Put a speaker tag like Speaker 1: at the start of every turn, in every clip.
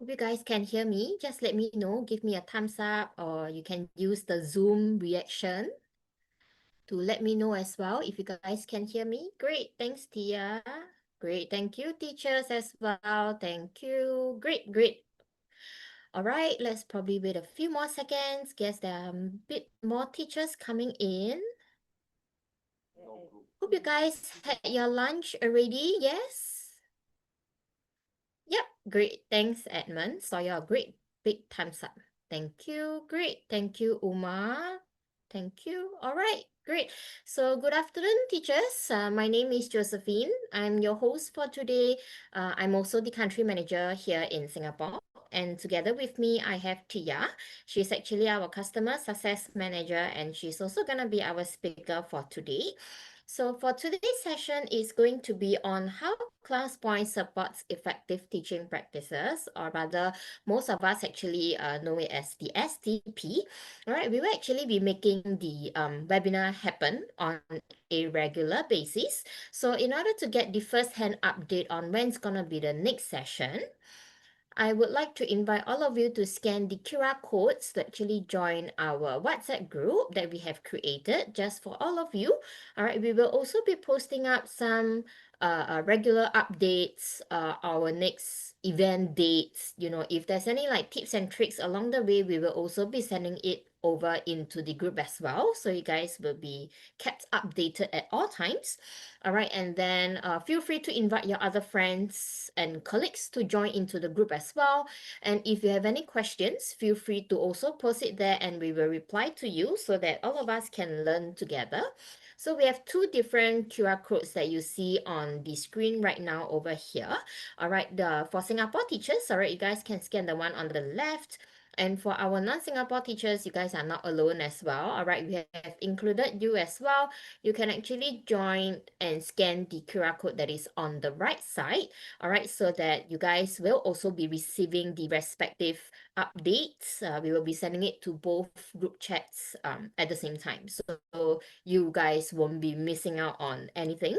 Speaker 1: Hope you guys can hear me. Just let me know, give me a thumbs up, or you can use the Zoom reaction to let me know as well if you guys can hear me. Great, thanks, Tia. Great, thank you, teachers as well. Thank you. Great, great. All right, let's probably wait a few more seconds. Guess there are a bit more teachers coming in. Hope you guys had your lunch already. Yes? Yep, great. Thanks, Edmund. Saw your great big thumbs up. Thank you. Great. Thank you, Uma. Thank you. All right, great. So, good afternoon, teachers. My name is Josephine. I'm your host for today. I'm also the country manager here in Singapore. And together with me, I have Tia. She's actually our customer success manager, and she's also going to be our speaker for today. So for today's session is going to be on how ClassPoint supports effective teaching practices, or rather, most of us actually know it as the STP. All right, we will actually be making the webinar happen on a regular basis. So in order to get the first-hand update on when it's gonna be the next session, I would like to invite all of you to scan the QR codes to actually join our WhatsApp group that we have created just for all of you. All right, we will also be posting up some regular updates, our next event dates. You know, if there's any like tips and tricks along the way, we will also be sending it over into the group as well. So you guys will be kept updated at all times. All right, and then feel free to invite your other friends and colleagues to join into the group as well. And if you have any questions, feel free to also post it there and we will reply to you so that all of us can learn together. So we have two different QR codes that you see on the screen right now over here. All right, for Singapore teachers, all right, you guys can scan the one on the left. And for our non-Singapore teachers, you guys are not alone as well. All right, we have included you as well. You can actually join and scan the QR code that is on the right side. All right, so that you guys will also be receiving the respective updates. We will be sending it to both group chats at the same time. So you guys won't be missing out on anything.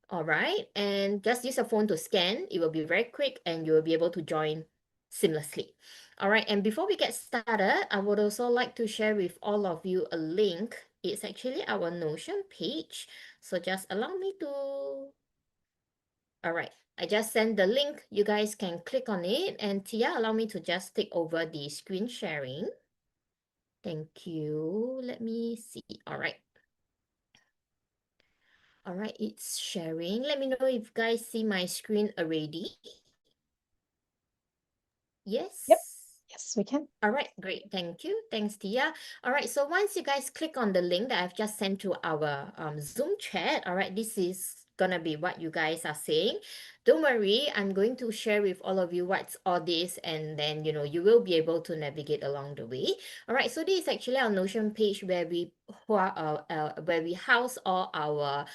Speaker 1: All right, and just use a phone to scan. It will be very quick and you will be able to join seamlessly. All right, and before we get started, I would also like to share with all of you a link. It's actually our Notion page. So just allow me to... All right, I just sent the link. You guys can click on it. And Tia, allow me to just take over the screen sharing. Thank you. Let me see. All right. All right, it's sharing. Let me know if you guys see my screen already. Yes?
Speaker 2: Yep. Yes, we can.
Speaker 1: All right, great. Thank you. Thanks, Tia. All right, so once you guys click on the link that I've just sent to our Zoom chat, all right, this is gonna be what you guys are saying. Don't worry, I'm going to share with all of you what's all this, and then, you know, you will be able to navigate along the way. All right, so this is actually our Notion page where we house all our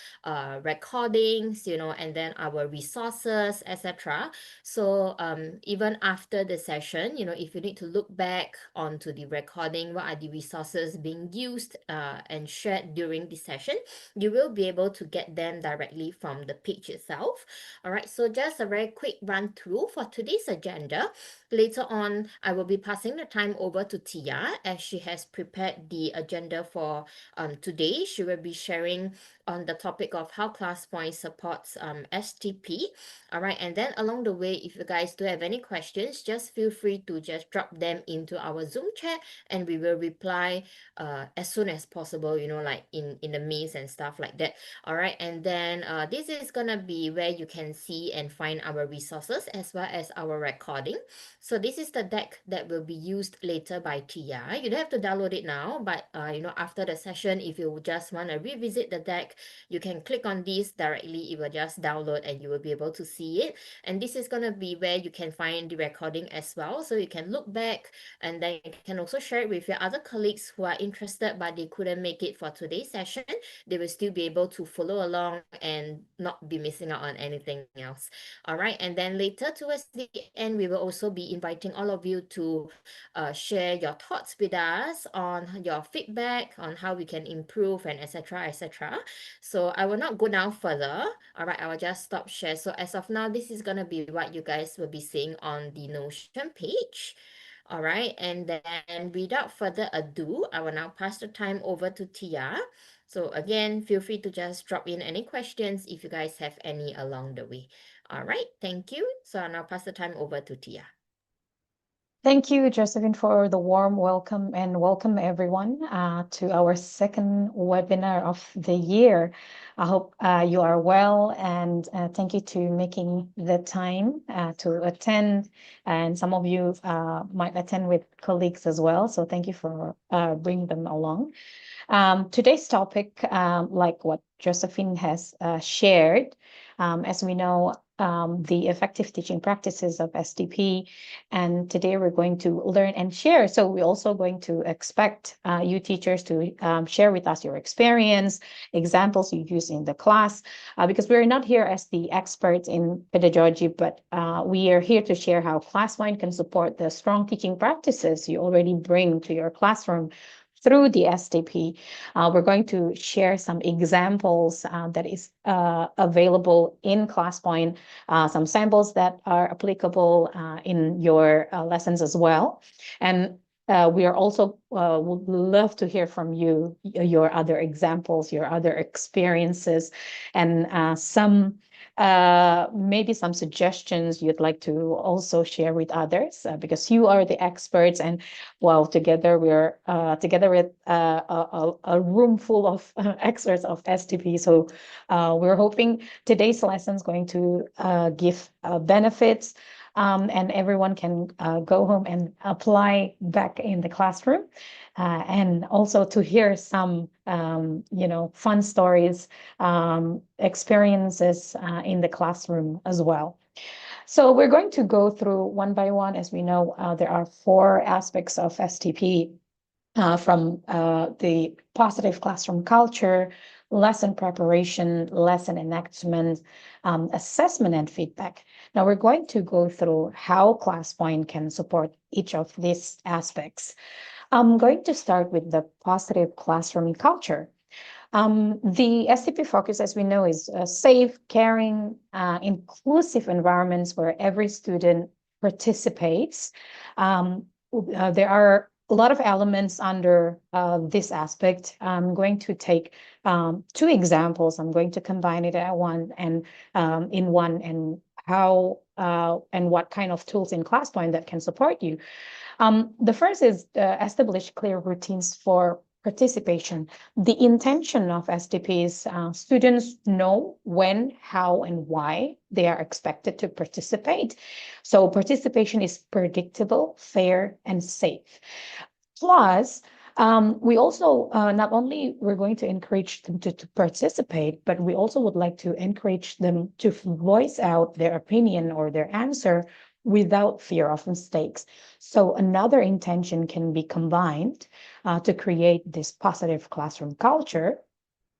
Speaker 1: recordings, you know, and then our resources, etc. So even after the session, you know, if you need to look back onto the recording, what are the resources being used and shared during the session, you will be able to get them directly from the page itself. All right, so just a very quick run through for today's agenda. Later on, I will be passing the time over to Tia as she has prepared the agenda for today. She will be sharing on the topic of how ClassPoint supports STP. All right, and then along the way, if you guys do have any questions, just feel free to just drop them into our Zoom chat and we will reply as soon as possible, you know, like in the mails and stuff like that. All right, and then this is gonna be where you can see and find our resources as well as our recording. So this is the deck that will be used later by Tia. You don't have to download it now, but you know, after the session, if you just want to revisit the deck, you can click on this directly. It will just download and you will be able to see it. And this is going to be where you can find the recording as well. So you can look back and then you can also share it with your other colleagues who are interested but they couldn't make it for today's session. They will still be able to follow along and not be missing out on anything else. All right, and then later towards the end, we will also be be inviting all of you to share your thoughts with us on your feedback on how we can improve and etc. etc. So I will not go down further. All right, I will just stop share. So as of now, this is gonna be what you guys will be seeing on the Notion page. All right, and then without further ado, I will now pass the time over to Tia. So again, feel free to just drop in any questions if you guys have any along the way. All right, thank you. So I'll now pass the time over to Tia.
Speaker 2: Thank you, Josephine, for the warm welcome and welcome everyone to our second webinar of the year. I hope you are well, and thank you to making the time to attend. And some of you might attend with colleagues as well. So thank you for bringing them along. Today's topic, like what Josephine has shared, as we know, the effective teaching practices of STP. And today we're going to learn and share. So we're also going to expect you teachers to share with us your experience, examples you use in the class, because we're not here as the experts in pedagogy, but we are here to share how ClassPoint can support the strong teaching practices you already bring to your classroom through the STP. We're going to share some examples that is available in ClassPoint, some samples that are applicable in your lessons as well. And we are also would love to hear from you, your other examples, your other experiences, and maybe some suggestions you'd like to also share with others, because you are the experts, and well, together we're together with a room full of experts of STP. So we're hoping today's lesson is going to give benefits, and everyone can go home and apply back in the classroom, and also to hear some fun stories, experiences in the classroom as well. So we're going to go through one by one. As we know, there are 4 aspects of STP, from the positive classroom culture, lesson preparation, lesson enactment, assessment, and feedback. Now we're going to go through how ClassPoint can support each of these aspects. I'm going to start with the positive classroom culture. The STP focus, as we know, is safe, caring, inclusive environments where every student participates. There are a lot of elements under this aspect. I'm going to take 2 examples. I'm going to combine it at one and in one, and how and what kind of tools in ClassPoint that can support you. The first is establish clear routines for participation. The intention of STP is students know when, how, and why they are expected to participate. So participation is predictable, fair, and safe. Plus, we also not only we're going to encourage them to participate, but we also would like to encourage them to voice out their opinion or their answer without fear of mistakes. So another intention can be combined to create this positive classroom culture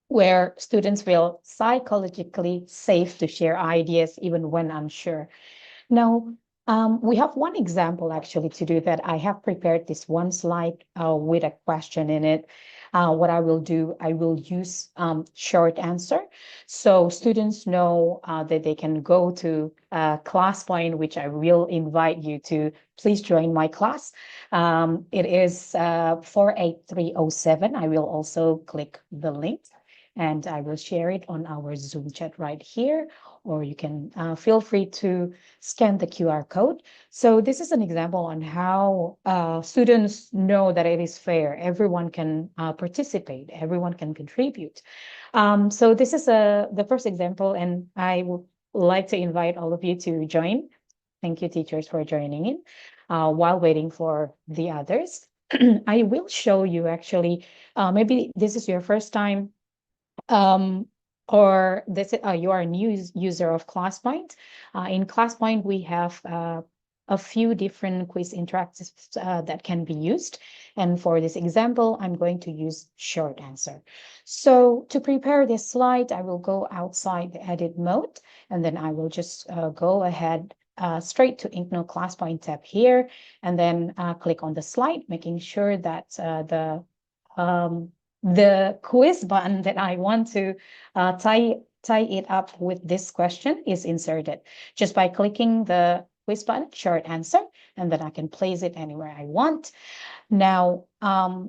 Speaker 2: where students feel psychologically safe to share ideas even when unsure. Now, we have one example actually to do that. I have prepared this one slide with a question in it. What I will do, I will use short answer. So students know that they can go to ClassPoint, which I will invite you to please join my class. It is 48307. I will also click the link and I will share it on our Zoom chat right here, or you can feel free to scan the QR code. So this is an example on how students know that it is fair. Everyone can participate, everyone can contribute. So this is the first example, and I would like to invite all of you to join. Thank you, teachers, for joining in while waiting for the others. I will show you actually, maybe this is your first time, or this you are a new user of ClassPoint. In ClassPoint, we have a few different quiz interactives that can be used. And for this example, I'm going to use short answer. So to prepare this slide, I will go outside the edit mode, and then I will just go ahead straight to Ignore ClassPoint tab here, and then click on the slide, making sure that the quiz button that I want to tie it up with this question is inserted just by clicking the quiz button, short answer, and then I can place it anywhere I want. Now,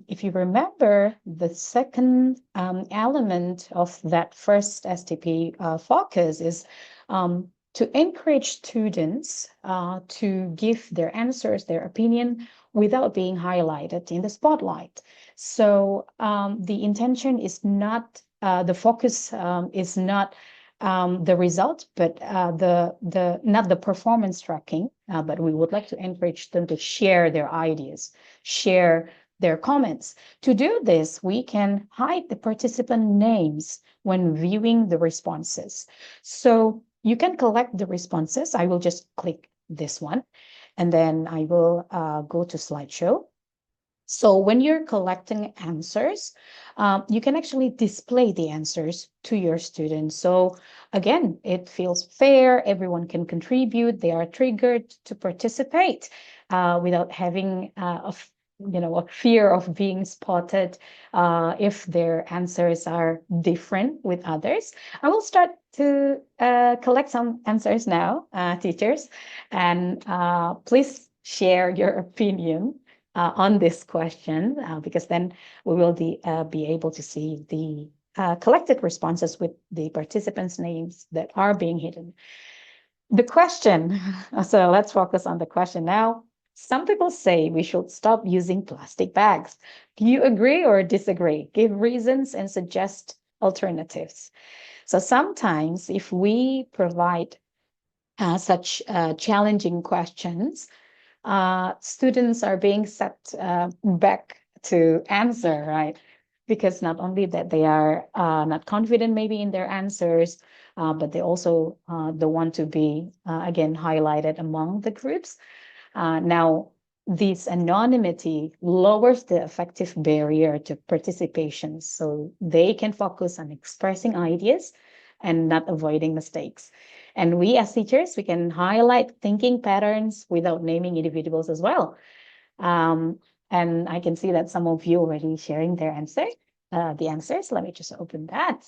Speaker 2: if you remember, the second element of that first STP focus is to encourage students to give their answers, their opinion, without being highlighted in the spotlight. So the intention is not, the focus is not the result, but not the performance tracking, but we would like to encourage them to share their ideas, share their comments. To do this, we can hide the participant names when viewing the responses. So you can collect the responses. I will just click this one, and then I will go to slideshow. So when you're collecting answers, you can actually display the answers to your students. So again, it feels fair. Everyone can contribute. They are triggered to participate without having a fear of being spotted if their answers are different with others. I will start to collect some answers now, teachers, and please share your opinion on this question, because then we will be able to see the collected responses with the participants' names that are being hidden. The question, so let's focus on the question now. Some people say we should stop using plastic bags. Do you agree or disagree? Give reasons and suggest alternatives. So sometimes if we provide such challenging questions, students are being set back to answer, right? Because not only that they are not confident maybe in their answers, but they also don't want to be, again, highlighted among the groups. Now, this anonymity lowers the effective barrier to participation, so they can focus on expressing ideas and not avoiding mistakes. And we as teachers, we can highlight thinking patterns without naming individuals as well. And I can see that some of you already sharing their answer, the answers. Let me just open that.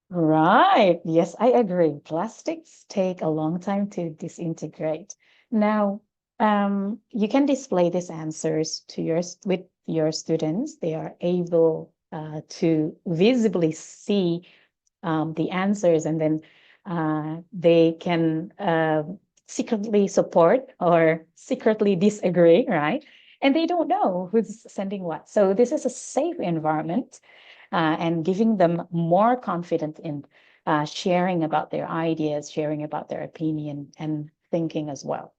Speaker 2: Right. Yes, I agree. Plastics take a long time to disintegrate. Now, you can display these answers to with your students. They are able to visibly see the answers, and then they can secretly support or secretly disagree, right? And they don't know who's sending what. So this is a safe environment and giving them more confidence in sharing about their ideas, sharing about their opinion and thinking as well.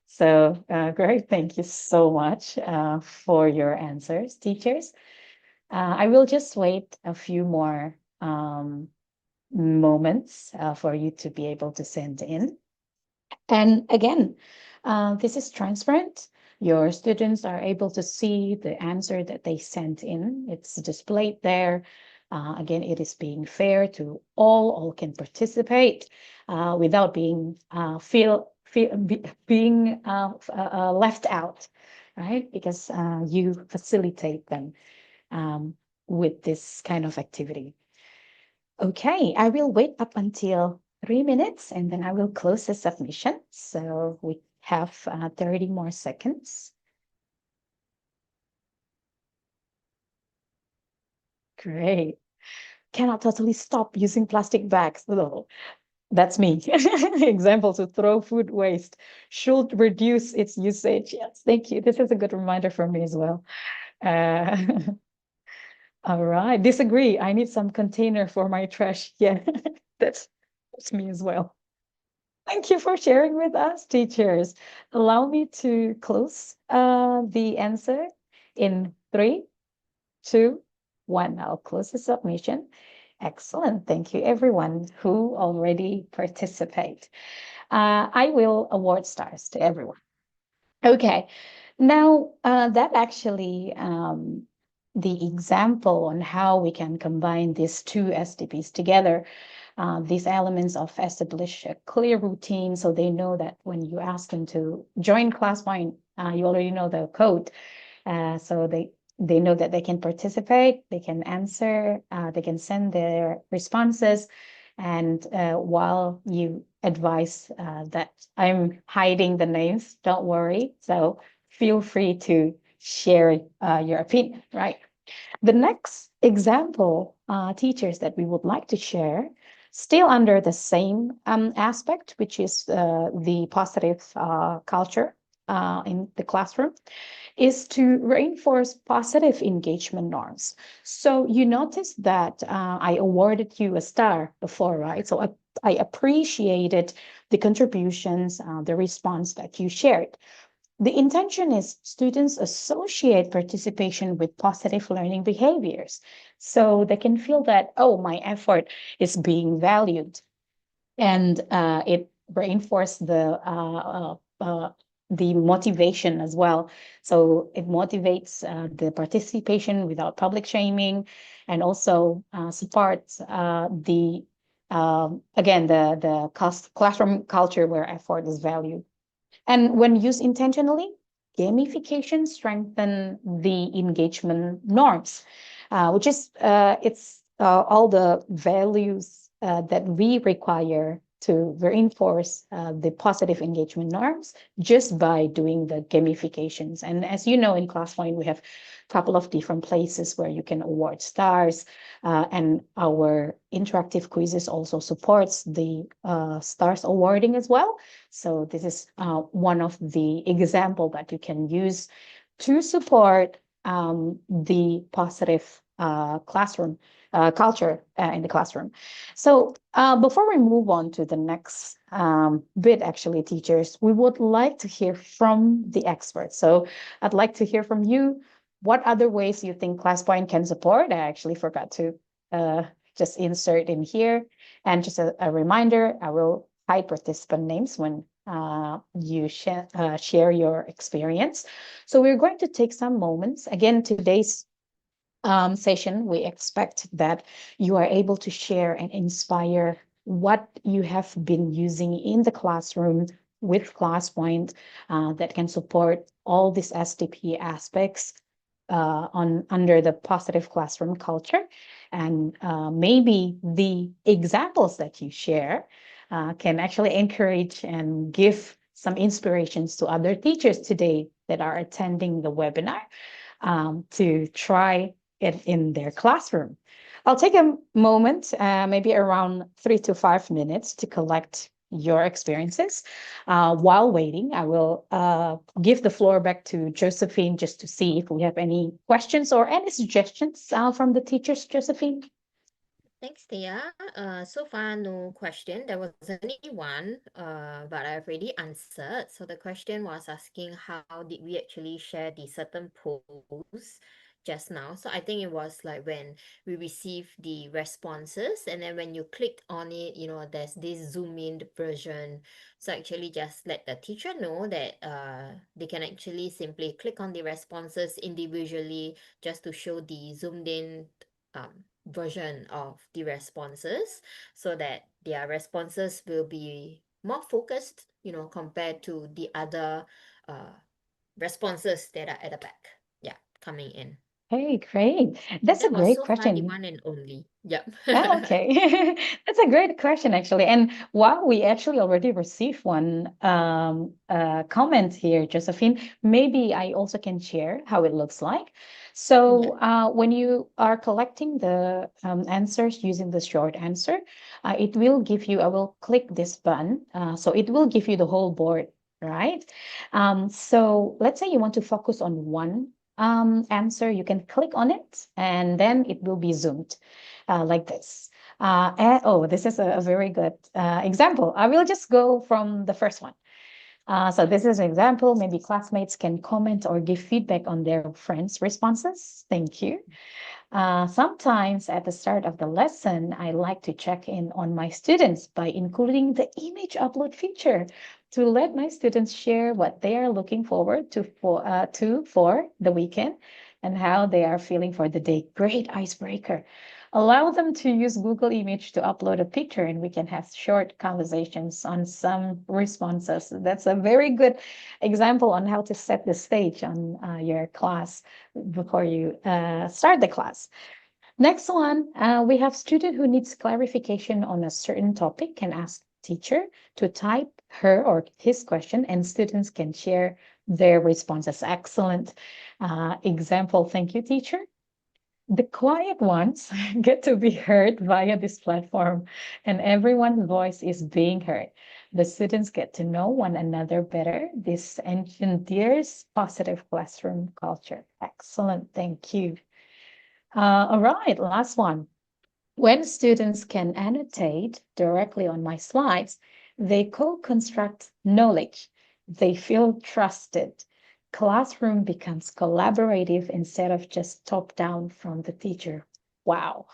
Speaker 2: So great, thank you so much for your answers, teachers. I will just wait a few more moments for you to be able to send in. And again, this is transparent. Your students are able to see the answer that they sent in. It's displayed there. Again, it is being fair to all can participate without being being left out, right? Because you facilitate them with this kind of activity. Okay, I will wait up until 3 minutes and then I will close the submission. So we have 30 more seconds. Great. Cannot totally stop using plastic bags. Oh, that's me. Example, to throw food waste should reduce its usage. Yes, thank you. This is a good reminder for me as well. All right, disagree. I need some container for my trash. Yeah, that's me as well. Thank you for sharing with us, teachers. Allow me to close the answer in 3, 2, 1. I'll close the submission. Excellent. Thank you, everyone who already participate. I will award stars to everyone. Okay. Now, that actually the example on how we can combine these two STPs together. these elements of establish a clear routine, so they know that when you ask them to join ClassPoint, you already know the code, so they know that they can participate, they can answer, they can send their responses. And while you advise that I'm hiding the names, don't worry. So feel free to share your opinion, right? The next example, teachers, that we would like to share, still under the same aspect, which is the positive culture in the classroom, is to reinforce positive engagement norms. So you notice that I awarded you a star before, right? So I appreciated the contributions, the response that you shared. The intention is students associate participation with positive learning behaviors. So they can feel that, oh, my effort is being valued. And it reinforces the motivation as well. So it motivates the participation without public shaming, and also supports again, the classroom culture where effort is valued. And when used intentionally, gamification strengthen the engagement norms, which is it's all the values that we require to reinforce the positive engagement norms just by doing the gamifications. And as you know, in ClassPoint, we have a couple of different places where you can award stars, and our interactive quizzes also supports the stars awarding as well. So this is one of the example that you can use to support the positive classroom culture in the classroom. So before we move on to the next bit, actually, teachers, we would like to hear from the experts. So I'd like to hear from you. What other ways you think ClassPoint can support? I actually forgot to just insert in here. And just a reminder, I will hide participant names when you share your experience. So we're going to take some moments. Again, today's session, we expect that you are able to share and inspire what you have been using in the classroom with ClassPoint that can support all these STP aspects under the positive classroom culture. And maybe the examples that you share can actually encourage and give some inspirations to other teachers today that are attending the webinar to try it in their classroom. I'll take a moment, maybe around 3 to 5 minutes, to collect your experiences. While waiting, I will give the floor back to Josephine just to see if we have any questions or any suggestions from the teachers. Josephine?
Speaker 1: Thanks, Thea. So far, no question. There was only one, but I've already answered. So the question was asking how did we actually share the certain posts just now. So I think it was like when we received the responses, and then when you clicked on it, there's this zoom in version. So actually just let the teacher know that they can actually simply click on the responses individually just to show the zoomed in version of the responses, so that their responses will be more focused, compared to the other responses that are at the back. Yeah, coming in.
Speaker 2: Hey, great. That's a
Speaker 1: That was
Speaker 2: great
Speaker 1: so far the
Speaker 2: question.
Speaker 1: one and only. Yep.
Speaker 2: Oh, okay. That's a great question, actually. And while we actually already received one comment here, Josephine, maybe I also can share how it looks like. So when you are collecting the answers using the short answer, it will give you, I will click this button. So it will give you the whole board, right? So let's say you want to focus on one answer, you can click on it and then it will be zoomed like this. This is a very good example. I will just go from the first one. So this is an example. Maybe classmates can comment or give feedback on their friends' responses. Thank you. Sometimes at the start of the lesson, I like to check in on my students by including the image upload feature to let my students share what they are looking forward to for the weekend and how they are feeling for the day. Great icebreaker. Allow them to use Google Image to upload a picture, and we can have short conversations on some responses. That's a very good example on how to set the stage on your class before you start the class. Next one, we have student who needs clarification on a certain topic can ask teacher to type her or his question, and students can share their responses. Excellent example. Thank you, teacher. The quiet ones get to be heard via this platform, and everyone's voice is being heard. The students get to know one another better. This engenders positive classroom culture. Excellent. Thank you. All right, last one. When students can annotate directly on my slides, they co-construct knowledge. They feel trusted. Classroom becomes collaborative instead of just top-down from the teacher. Wow,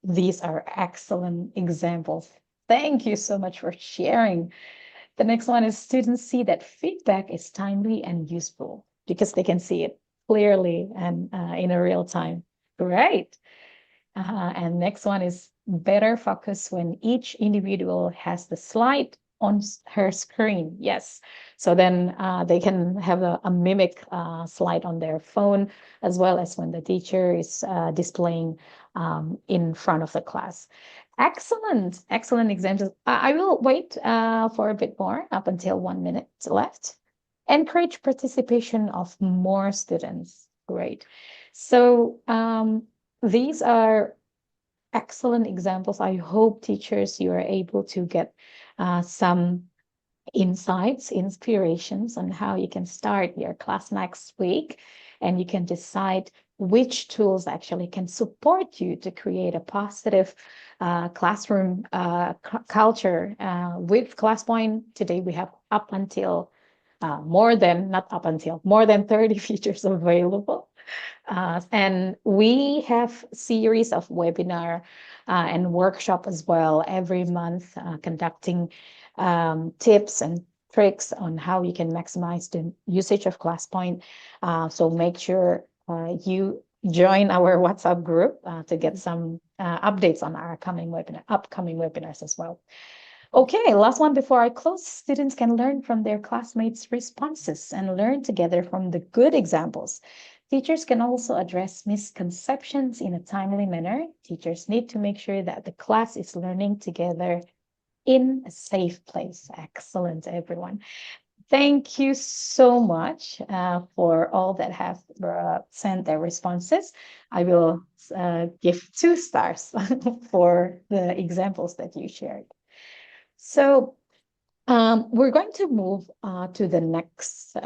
Speaker 2: these are excellent examples. Thank you so much for sharing. The next one is students see that feedback is timely and useful because they can see it clearly and in a real time. Great. And next one is better focus when each individual has the slide on her screen. Yes. So then they can have a mimic slide on their phone, as well as when the teacher is displaying in front of the class. Excellent, excellent examples. I will wait for a bit more up until 1 minute left. Encourage participation of more students. Great. So these are excellent examples. I hope teachers, you are able to get some insights, inspirations on how you can start your class next week, and you can decide which tools actually can support you to create a positive classroom culture. With ClassPoint today, we have up until more than, not up until, more than 30 features available. And we have series of webinar and workshop as well every month, conducting tips and tricks on how you can maximize the usage of ClassPoint. So make sure you join our WhatsApp group to get some updates on our upcoming webinars as well. Okay, last one before I close. Students can learn from their classmates' responses and learn together from the good examples. Teachers can also address misconceptions in a timely manner. Teachers need to make sure that the class is learning together in a safe place. Excellent, everyone. Thank you so much for all that have sent their responses. I will give 2 stars for the examples that you shared. So we're going to move to the next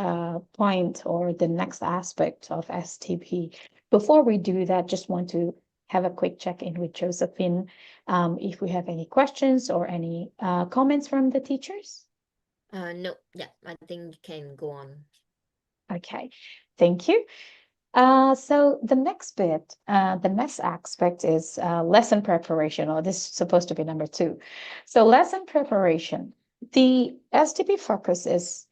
Speaker 2: point or the next aspect of STP. Before we do that, just want to have a quick check-in with Josephine. If we have any questions or any comments from the teachers.
Speaker 1: No, yeah, I think you can go on.
Speaker 2: Okay, thank you. So the next bit, the next aspect is lesson preparation, or this is supposed to be number 2. So lesson preparation. The STP focus is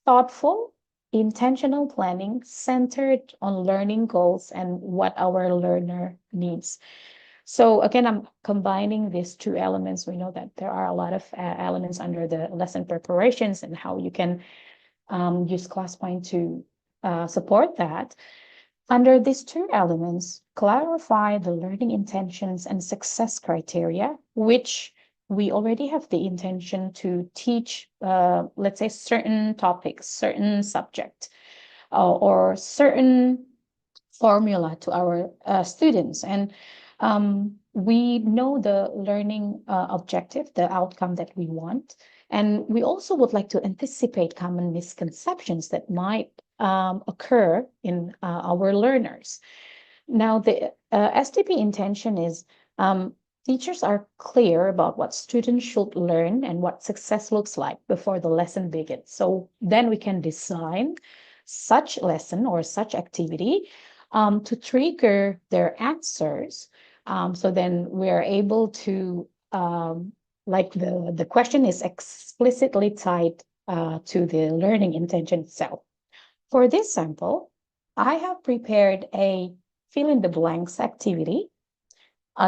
Speaker 2: thoughtful, intentional planning centered on learning goals and what our learner needs. So again, I'm combining these 2 elements. We know that there are a lot of elements under the lesson preparations and how you can use ClassPoint to support that. Under these 2 elements, clarify the learning intentions and success criteria, which we already have the intention to teach, let's say, certain topics, certain subject, or certain formula to our students. And we know the learning objective, the outcome that we want. And we also would like to anticipate common misconceptions that might occur in our learners. Now, the STP intention is teachers are clear about what students should learn and what success looks like before the lesson begins. So then we can design such lesson or such activity to trigger their answers. So then we're able to, like the question is explicitly tied to the learning intention itself. For this sample, I have prepared a fill in the blanks activity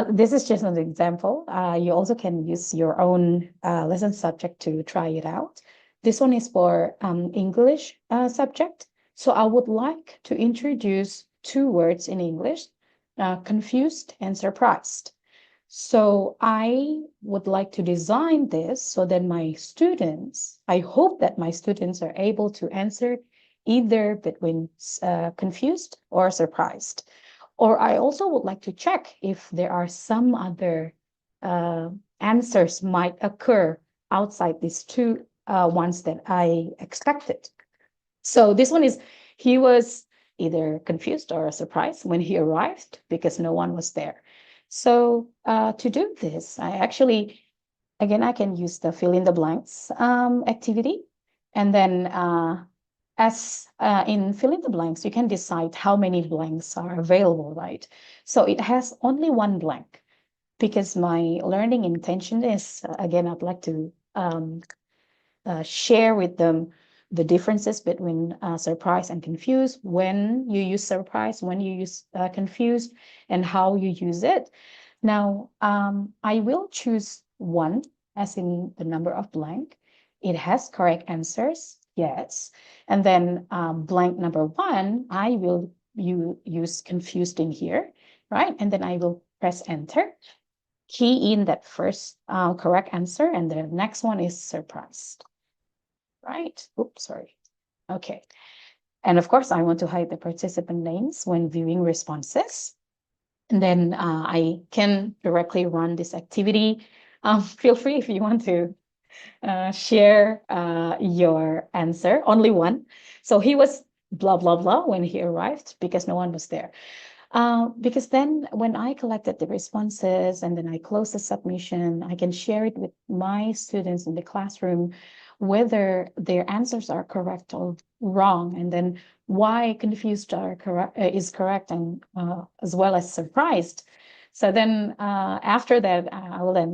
Speaker 2: This is just an example. You also can use your own lesson subject to try it out. This one is for English subject. So I would like to introduce two words in English, confused and surprised. So I would like to design this so that my students, I hope that my students are able to answer either between confused or surprised. Or I also would like to check if there are some other answers might occur outside these two ones that I expected. So this one is, he was either confused or surprised when he arrived because no one was there. So to do this, I actually, again, I can use the fill in the blanks activity. And then as in fill in the blanks, you can decide how many blanks are available, right? So it has only one blank because my learning intention is, again, I'd like to share with them the differences between surprise and confused, when you use surprise, when you use confused, and how you use it. Now, I will choose one, as in the number of blank. It has correct answers, yes. And then blank number one, I will use confused in here, right? And then I will press enter, key in that first correct answer, and the next one is surprised, right? Oops, sorry. Okay. And of course, I want to hide the participant names when viewing responses. And then I can directly run this activity. Feel free if you want to share your answer, only one. So he was blah, blah, blah when he arrived because no one was there. Because then when I collected the responses and then I close the submission, I can share it with my students in the classroom, whether their answers are correct or wrong, and then why confused are correct is correct, and as well as surprised. So then after that, I will then,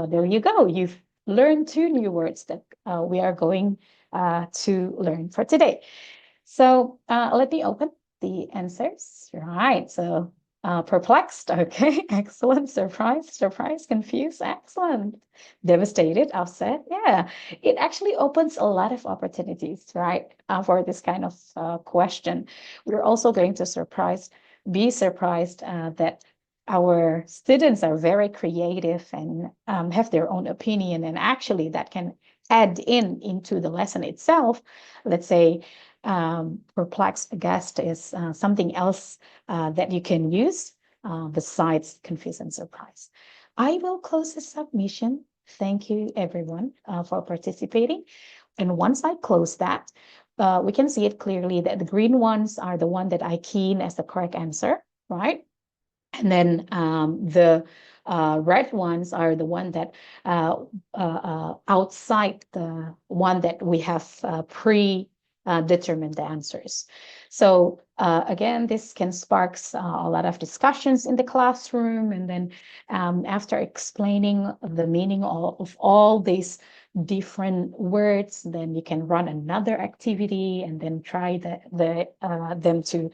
Speaker 2: there you go. You've learned two new words that we are going to learn for today. So let me open the answers. Right. So perplexed. Okay. Excellent. Surprised, confused. Excellent. Devastated, upset. Yeah. It actually opens a lot of opportunities, right? For this kind of question. We're also going to be surprised that our students are very creative and have their own opinion. And actually that can add into the lesson itself. Let's say perplexed guest is something else that you can use besides confused and surprised. I will close the submission. Thank you, everyone, for participating. And once I close that, we can see it clearly that the green ones are the one that I key in as the correct answer, right? And then the red ones are the one that outside the one that we have determined the answers. So again, this can spark a lot of discussions in the classroom. And then after explaining the meaning of all these different words, then you can run another activity and then try them to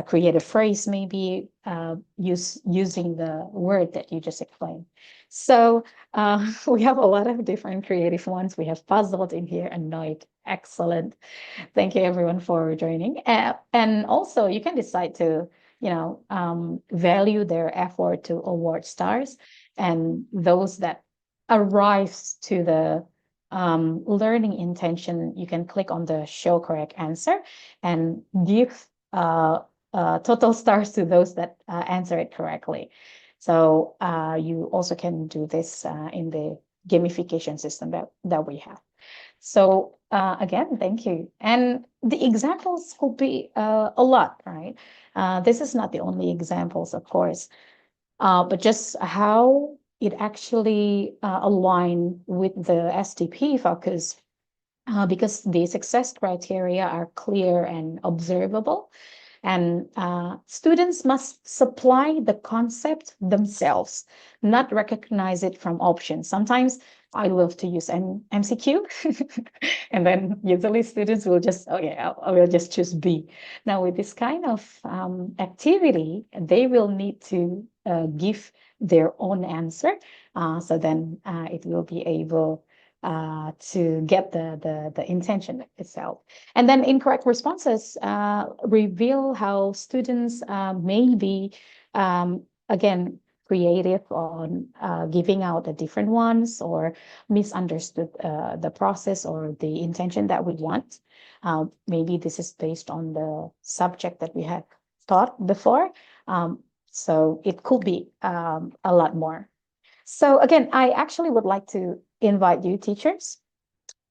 Speaker 2: create a phrase, maybe using the word that you just explained. So we have a lot of different creative ones. We have puzzled in here, annoyed. Excellent. Thank you everyone for joining. And also you can decide to, value their effort to award stars, and those that arrives to the learning intention, you can click on the show correct answer and give total stars to those that answer it correctly. So you also can do this in the gamification system that we have. So again, thank you. And the examples could be a lot, right? This is not the only examples, of course, but just how it actually align with the STP focus, because the success criteria are clear and observable. And students must supply the concept themselves, not recognize it from options. Sometimes I love to use MCQ. And then usually students will just, oh yeah, I will just choose B. Now with this kind of activity, they will need to give their own answer. So then it will be able to get the intention itself. And then incorrect responses reveal how students may be, again, creative on giving out the different ones or misunderstood the process or the intention that we want. Maybe this is based on the subject that we had taught before. So it could be a lot more. So again, I actually would like to invite you teachers.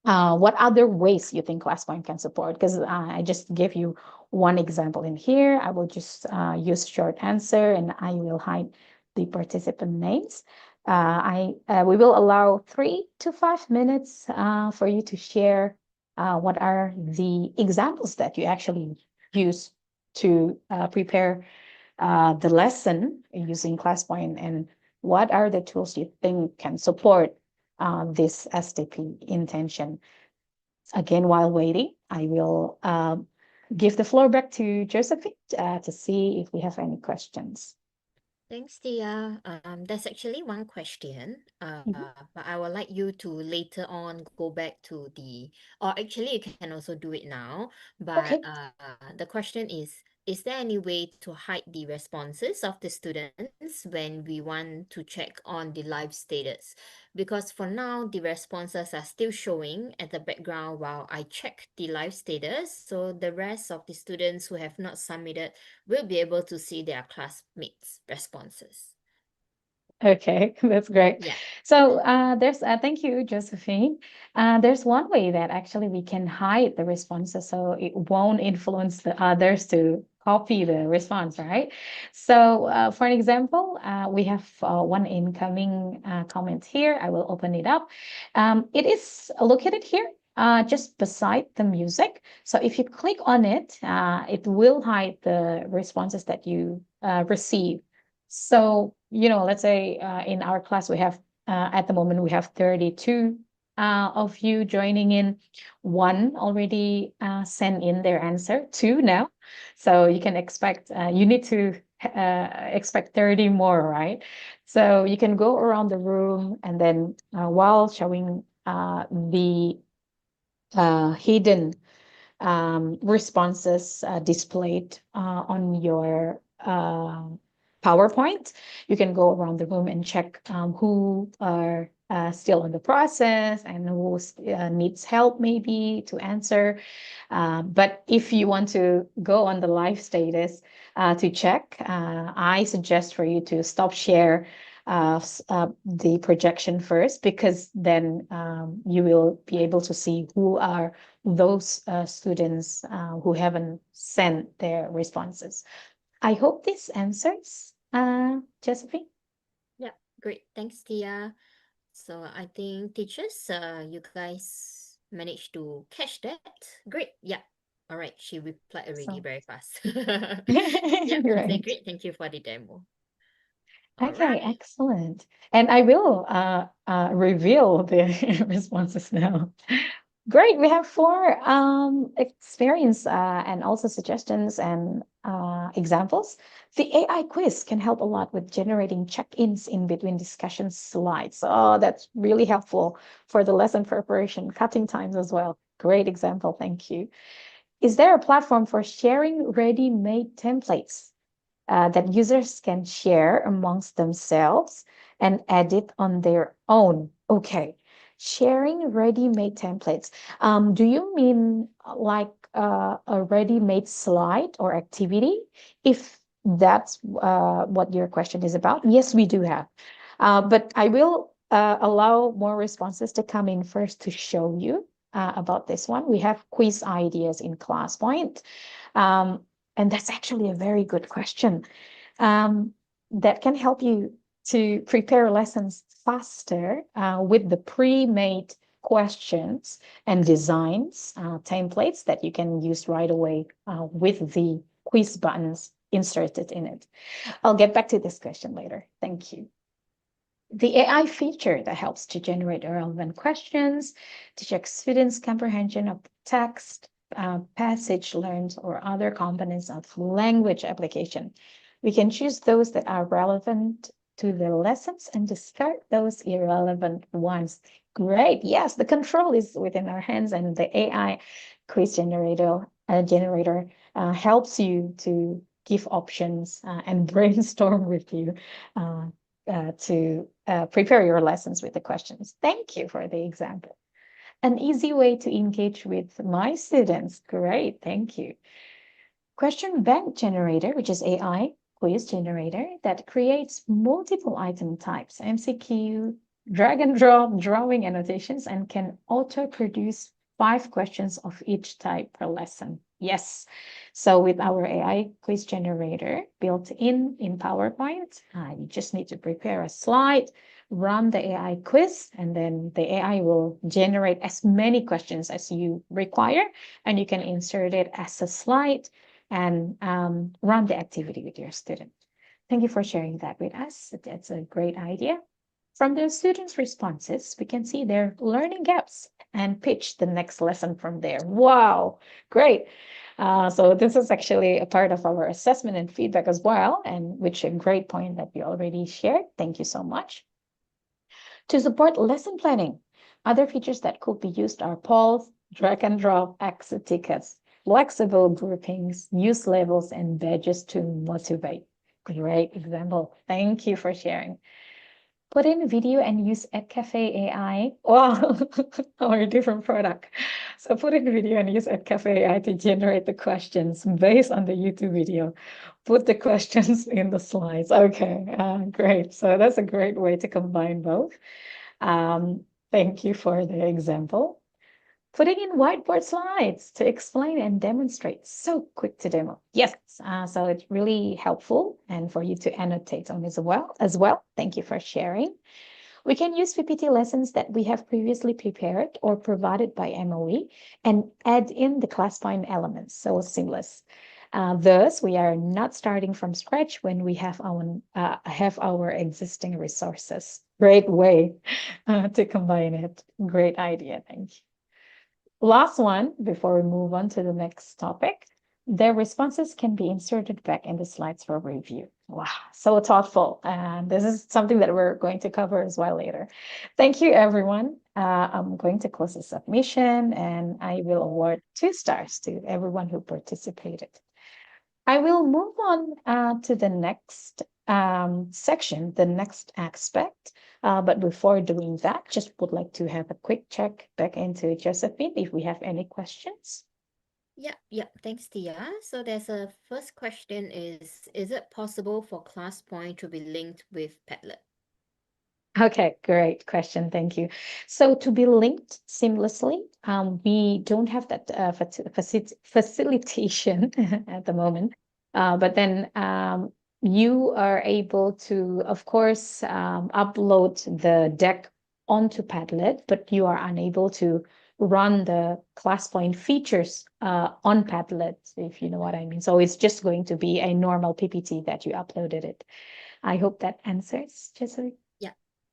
Speaker 2: What other ways you think ClassPoint can support? Because I just gave you one example in here. I will just use short answer and I will hide the participant names. We will allow 3 to 5 minutes for you to share what are the examples that you actually use to prepare the lesson using ClassPoint, and what are the tools you think can support this STP intention. Again, while waiting, I will give the floor back to Josephine to see if we have any questions.
Speaker 1: Thanks, Tia. There's actually one question,
Speaker 2: Mhm.
Speaker 1: but I would like you to later on go back to or actually you can also do it now, but
Speaker 2: Okay.
Speaker 1: the question is there any way to hide the responses of the students when we want to check on the live status? Because for now, the responses are still showing at the background while I check the live status, so the rest of the students who have not submitted will be able to see their classmates' responses.
Speaker 2: Okay, that's great.
Speaker 1: Yeah.
Speaker 2: So there's thank you, Josephine. There's one way that actually we can hide the responses so it won't influence the others to copy the response, right? So for an example, we have one incoming comment here. I will open it up. It is located here. Just beside the music. So if you click on it, it will hide the responses that you receive. So, let's say in our class, we have, at the moment, we have 32 of you joining in. One already sent in their answer, two now. So you can expect, you need to expect 30 more, right? So you can go around the room and then while showing the hidden responses displayed on your PowerPoint. You can go around the room and check who are still in the process and who needs help maybe to answer. But if you want to go on the live status to check, I suggest for you to stop share the projection first, because then you will be able to see who are those students who haven't sent their responses. I hope this answers, Josephine.
Speaker 1: Yeah. Great. Thanks, Tia. So I think teachers, you guys managed to catch that. Great. Yeah. All right. She replied already
Speaker 2: So,
Speaker 1: very fast. Yeah. She said,
Speaker 2: right.
Speaker 1: great. Thank you for the demo. All
Speaker 2: Okay,
Speaker 1: right.
Speaker 2: excellent. And I will reveal the responses now. Great. We have four experience and also suggestions and examples. The AI quiz can help a lot with generating check-ins in between discussion slides. Oh, that's really helpful for the lesson preparation, cutting times as well. Great example. Thank you. Is there a platform for sharing ready-made templates that users can share amongst themselves and edit on their own? Okay, sharing ready-made templates. Do you mean like a ready-made slide or activity? If that's what your question is about, yes, we do have. But I will allow more responses to come in first to show you about this one. We have quiz ideas in ClassPoint. Um, and that's actually a very good question that can help you to prepare lessons faster with the pre-made questions and designs, templates that you can use right away with the quiz buttons inserted in it. I'll get back to this question later. Thank you. the AI feature that helps to generate relevant questions, to check students' comprehension of text, passage learned, or other components of language application. We can choose those that are relevant to the lessons and discard those irrelevant ones. Great. Yes, the control is within our hands, and the AI quiz generator helps you to give options and brainstorm with you to prepare your lessons with the questions. Thank you for the example. An easy way to engage with my students. Great, thank you. Question bank generator, which is AI quiz generator that creates multiple item types, MCQ, drag and drop, drawing annotations, and can auto produce 5 questions of each type per lesson. Yes. So with our AI quiz generator built in PowerPoint, you just need to prepare a slide, run the AI quiz, and then the AI will generate as many questions as you require, and you can insert it as a slide and run the activity with your student. Thank you for sharing that with us. It's a great idea. From the students' responses, we can see their learning gaps and pitch the next lesson from there. Wow, great. So this is actually a part of our assessment and feedback as well, and which a great point that you already shared. Thank you so much. To support lesson planning, other features that could be used are polls, drag and drop, exit tickets, flexible groupings, use labels, and badges to motivate. Great example. Thank you for sharing. Put in video and use EdCafe AI. Wow, our different product. So put in video and use EdCafe AI to generate the questions based on the YouTube video. Put the questions in the slides. Okay, great. So that's a great way to combine both. Thank you for the example. Putting in whiteboard slides to explain and demonstrate. So quick to demo. Yes, so it's really helpful and for you to annotate on as well. Thank you for sharing. We can use PPT lessons that we have previously prepared or provided by MOE and add in the ClassPoint elements. So seamless. Thus, we are not starting from scratch when we have our existing resources. Great way to combine it. Great idea. Thank you. Last one, before we move on to the next topic, their responses can be inserted back in the slides for review. Wow, so thoughtful. And this is something that we're going to cover as well later. Thank you, everyone. I'm going to close the submission and I will award 2 stars to everyone who participated. I will move on to the next section, the next aspect. But before doing that, just would like to have a quick check back into Josephine if we have any questions.
Speaker 1: Yep. Thanks, Tia. So there's a first question is it possible for ClassPoint to be linked with Padlet?
Speaker 2: Okay, great question. Thank you. So to be linked seamlessly, we don't have that facilitation at the moment. But then you are able to, of course, upload the deck onto Padlet, but you are unable to run the ClassPoint features on Padlet, if you know what I mean. So it's just going to be a normal PPT that you uploaded it. I hope that answers, Jessica.
Speaker 1: Yeah,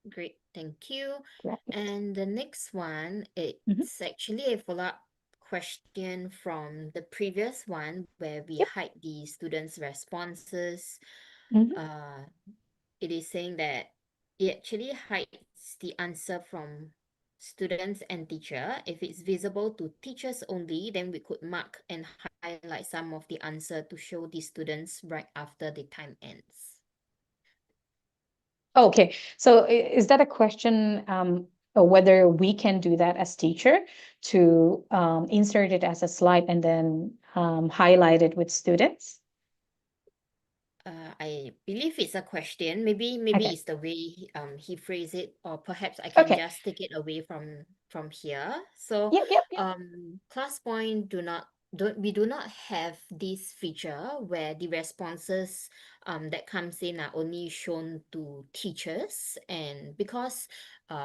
Speaker 1: great. Thank you.
Speaker 2: Right.
Speaker 1: And the next one,
Speaker 2: Mhm.
Speaker 1: it's actually a follow-up question from the previous one where we
Speaker 2: Yep.
Speaker 1: hide the students' responses.
Speaker 2: Mhm.
Speaker 1: Uh, it is saying that it actually hides the answer from students and teacher. If it's visible to teachers only, then we could mark and highlight some of the answer to show the students right after the time ends.
Speaker 2: Okay, so is that a question whether we can do that as teacher to insert it as a slide and then highlight it with students?
Speaker 1: I believe it's a question. Maybe
Speaker 2: Okay,
Speaker 1: it's the way he phrased it, or perhaps I can
Speaker 2: okay,
Speaker 1: just take it away from here. So
Speaker 2: yep.
Speaker 1: ClassPoint do not have this feature where the responses that comes in are only shown to teachers, and because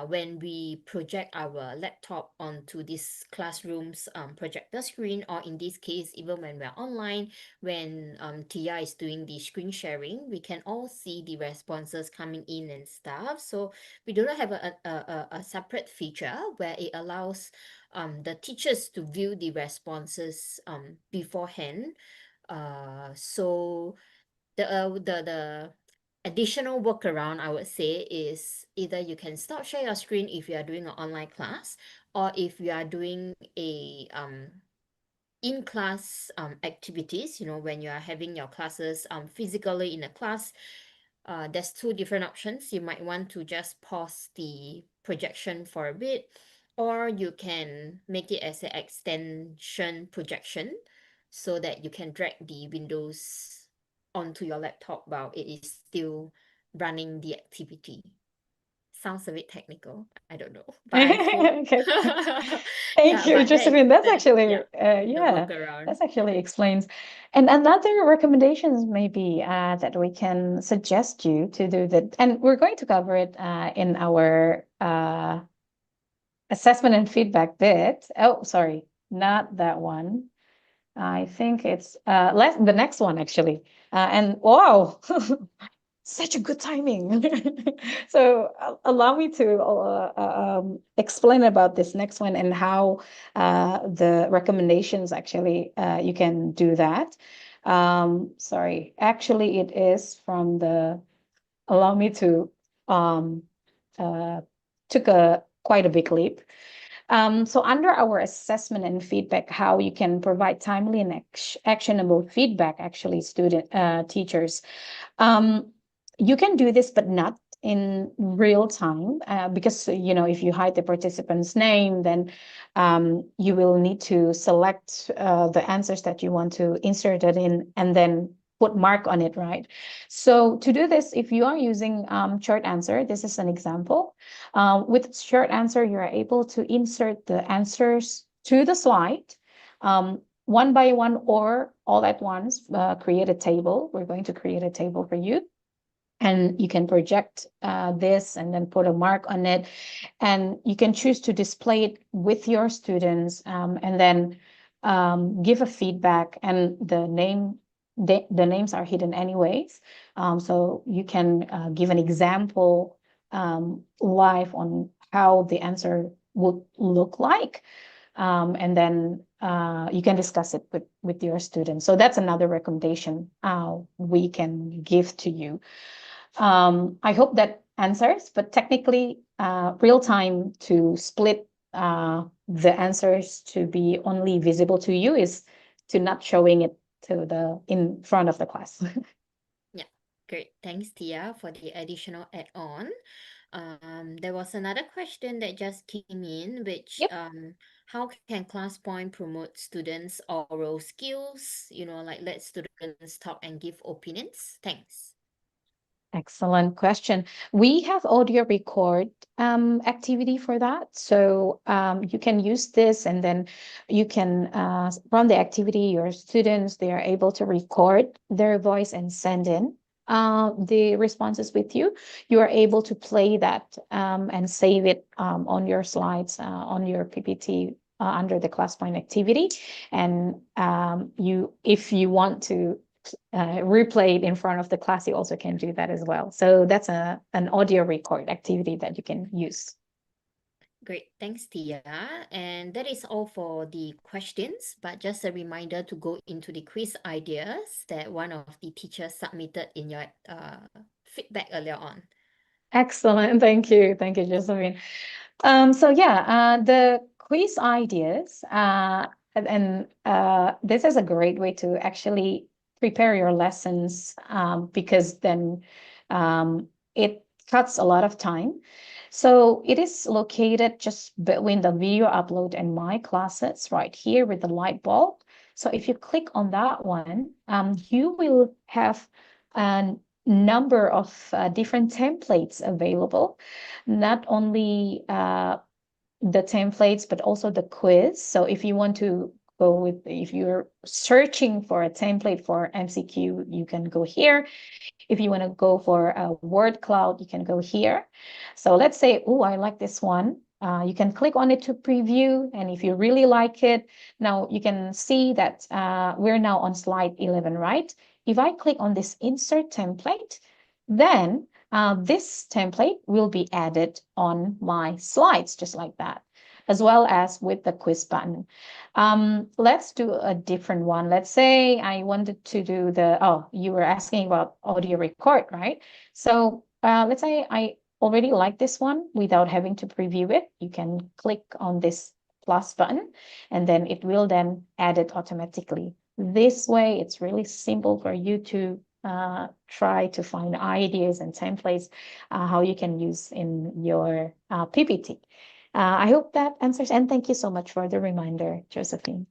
Speaker 1: when we project our laptop onto this classroom's projector screen, or in this case, even when we're online, when Tia is doing the screen sharing, we can all see the responses coming in and stuff. So we do not have a separate feature where it allows the teachers to view the responses beforehand. So the additional workaround I would say is either you can stop share your screen if you are doing an online class, or if you are doing a in-class activities, when you are having your classes physically in a class. There's two different options. You might want to just pause the projection for a bit, or you can make it as an extension projection so that you can drag the windows onto your laptop while it is still running the activity. Sounds a bit technical. I don't know, but I hope.
Speaker 2: Okay. Thank
Speaker 1: Yeah,
Speaker 2: you,
Speaker 1: but
Speaker 2: Josephine. That's
Speaker 1: that
Speaker 2: actually,
Speaker 1: yeah, the
Speaker 2: yeah,
Speaker 1: workaround.
Speaker 2: that's actually explains. And another recommendations maybe that we can suggest you to do that, and we're going to cover it in our assessment and feedback bit. Oh, sorry, not that one. I think it's the next one actually. And wow, such a good timing. So allow me to explain about this next one and how the recommendations actually you can do that. Sorry, actually it is from the, allow me to uh, took a quite a big leap. So under our assessment and feedback, how you can provide timely and actionable feedback, actually, teachers. Um, you can do this, but not in real time, because, if you hide the participant's name, then you will need to select the answers that you want to insert it in and then put mark on it, right? So to do this, if you are using short answer, this is an example. With short answer, you are able to insert the answers to the slide. One by one or all at once, create a table. We're going to create a table for you. And you can project this and then put a mark on it. And you can choose to display it with your students and then give a feedback. And the names are hidden anyways. So you can give an example live on how the answer would look like. And then you can discuss it with your students. So that's another recommendation we can give to you. I hope that answers, but technically, real time to split the answers to be only visible to you is to not showing it to the in front of the class.
Speaker 1: Yeah, great. Thanks, Tia, for the additional add-on. There was another question that just came in, which
Speaker 2: Yep.
Speaker 1: how can ClassPoint promote students' oral skills? Like let students talk and give opinions. Thanks.
Speaker 2: Excellent question. We have audio record activity for that. So you can use this and then you can run the activity. Your students, they are able to record their voice and send in the responses with you. You are able to play that and save it on your slides, on your PPT under the ClassPoint activity. And if you want to replay it in front of the class, you also can do that as well. So that's an audio record activity that you can use.
Speaker 1: Great. Thanks, Tia. And that is all for the questions, but just a reminder to go into the quiz ideas that one of the teachers submitted in your feedback earlier on.
Speaker 2: Excellent. Thank you. Thank you, Josephine. So yeah, the quiz ideas, and this is a great way to actually prepare your lessons because then it cuts a lot of time. So it is located just between the video upload and my classes right here with the light bulb. So if you click on that one, you will have a number of different templates available, not only the templates, but also the quiz. So if you want to go with, if you're searching for a template for MCQ, you can go here. If you want to go for a word cloud, you can go here. So let's say, oh, I like this one. You can click on it to preview. And if you really like it, now you can see that we're now on slide 11, right? If I click on this insert template, then this template will be added on my slides, just like that, as well as with the quiz button. Let's do a different one. Let's say I wanted to do oh, you were asking about audio record, right? So let's say I already like this one without having to preview it. You can click on this plus button, and then it will then add it automatically. This way, it's really simple for you to try to find ideas and templates how you can use in your PPT. I hope that answers, and thank you so much for the reminder, Josephine.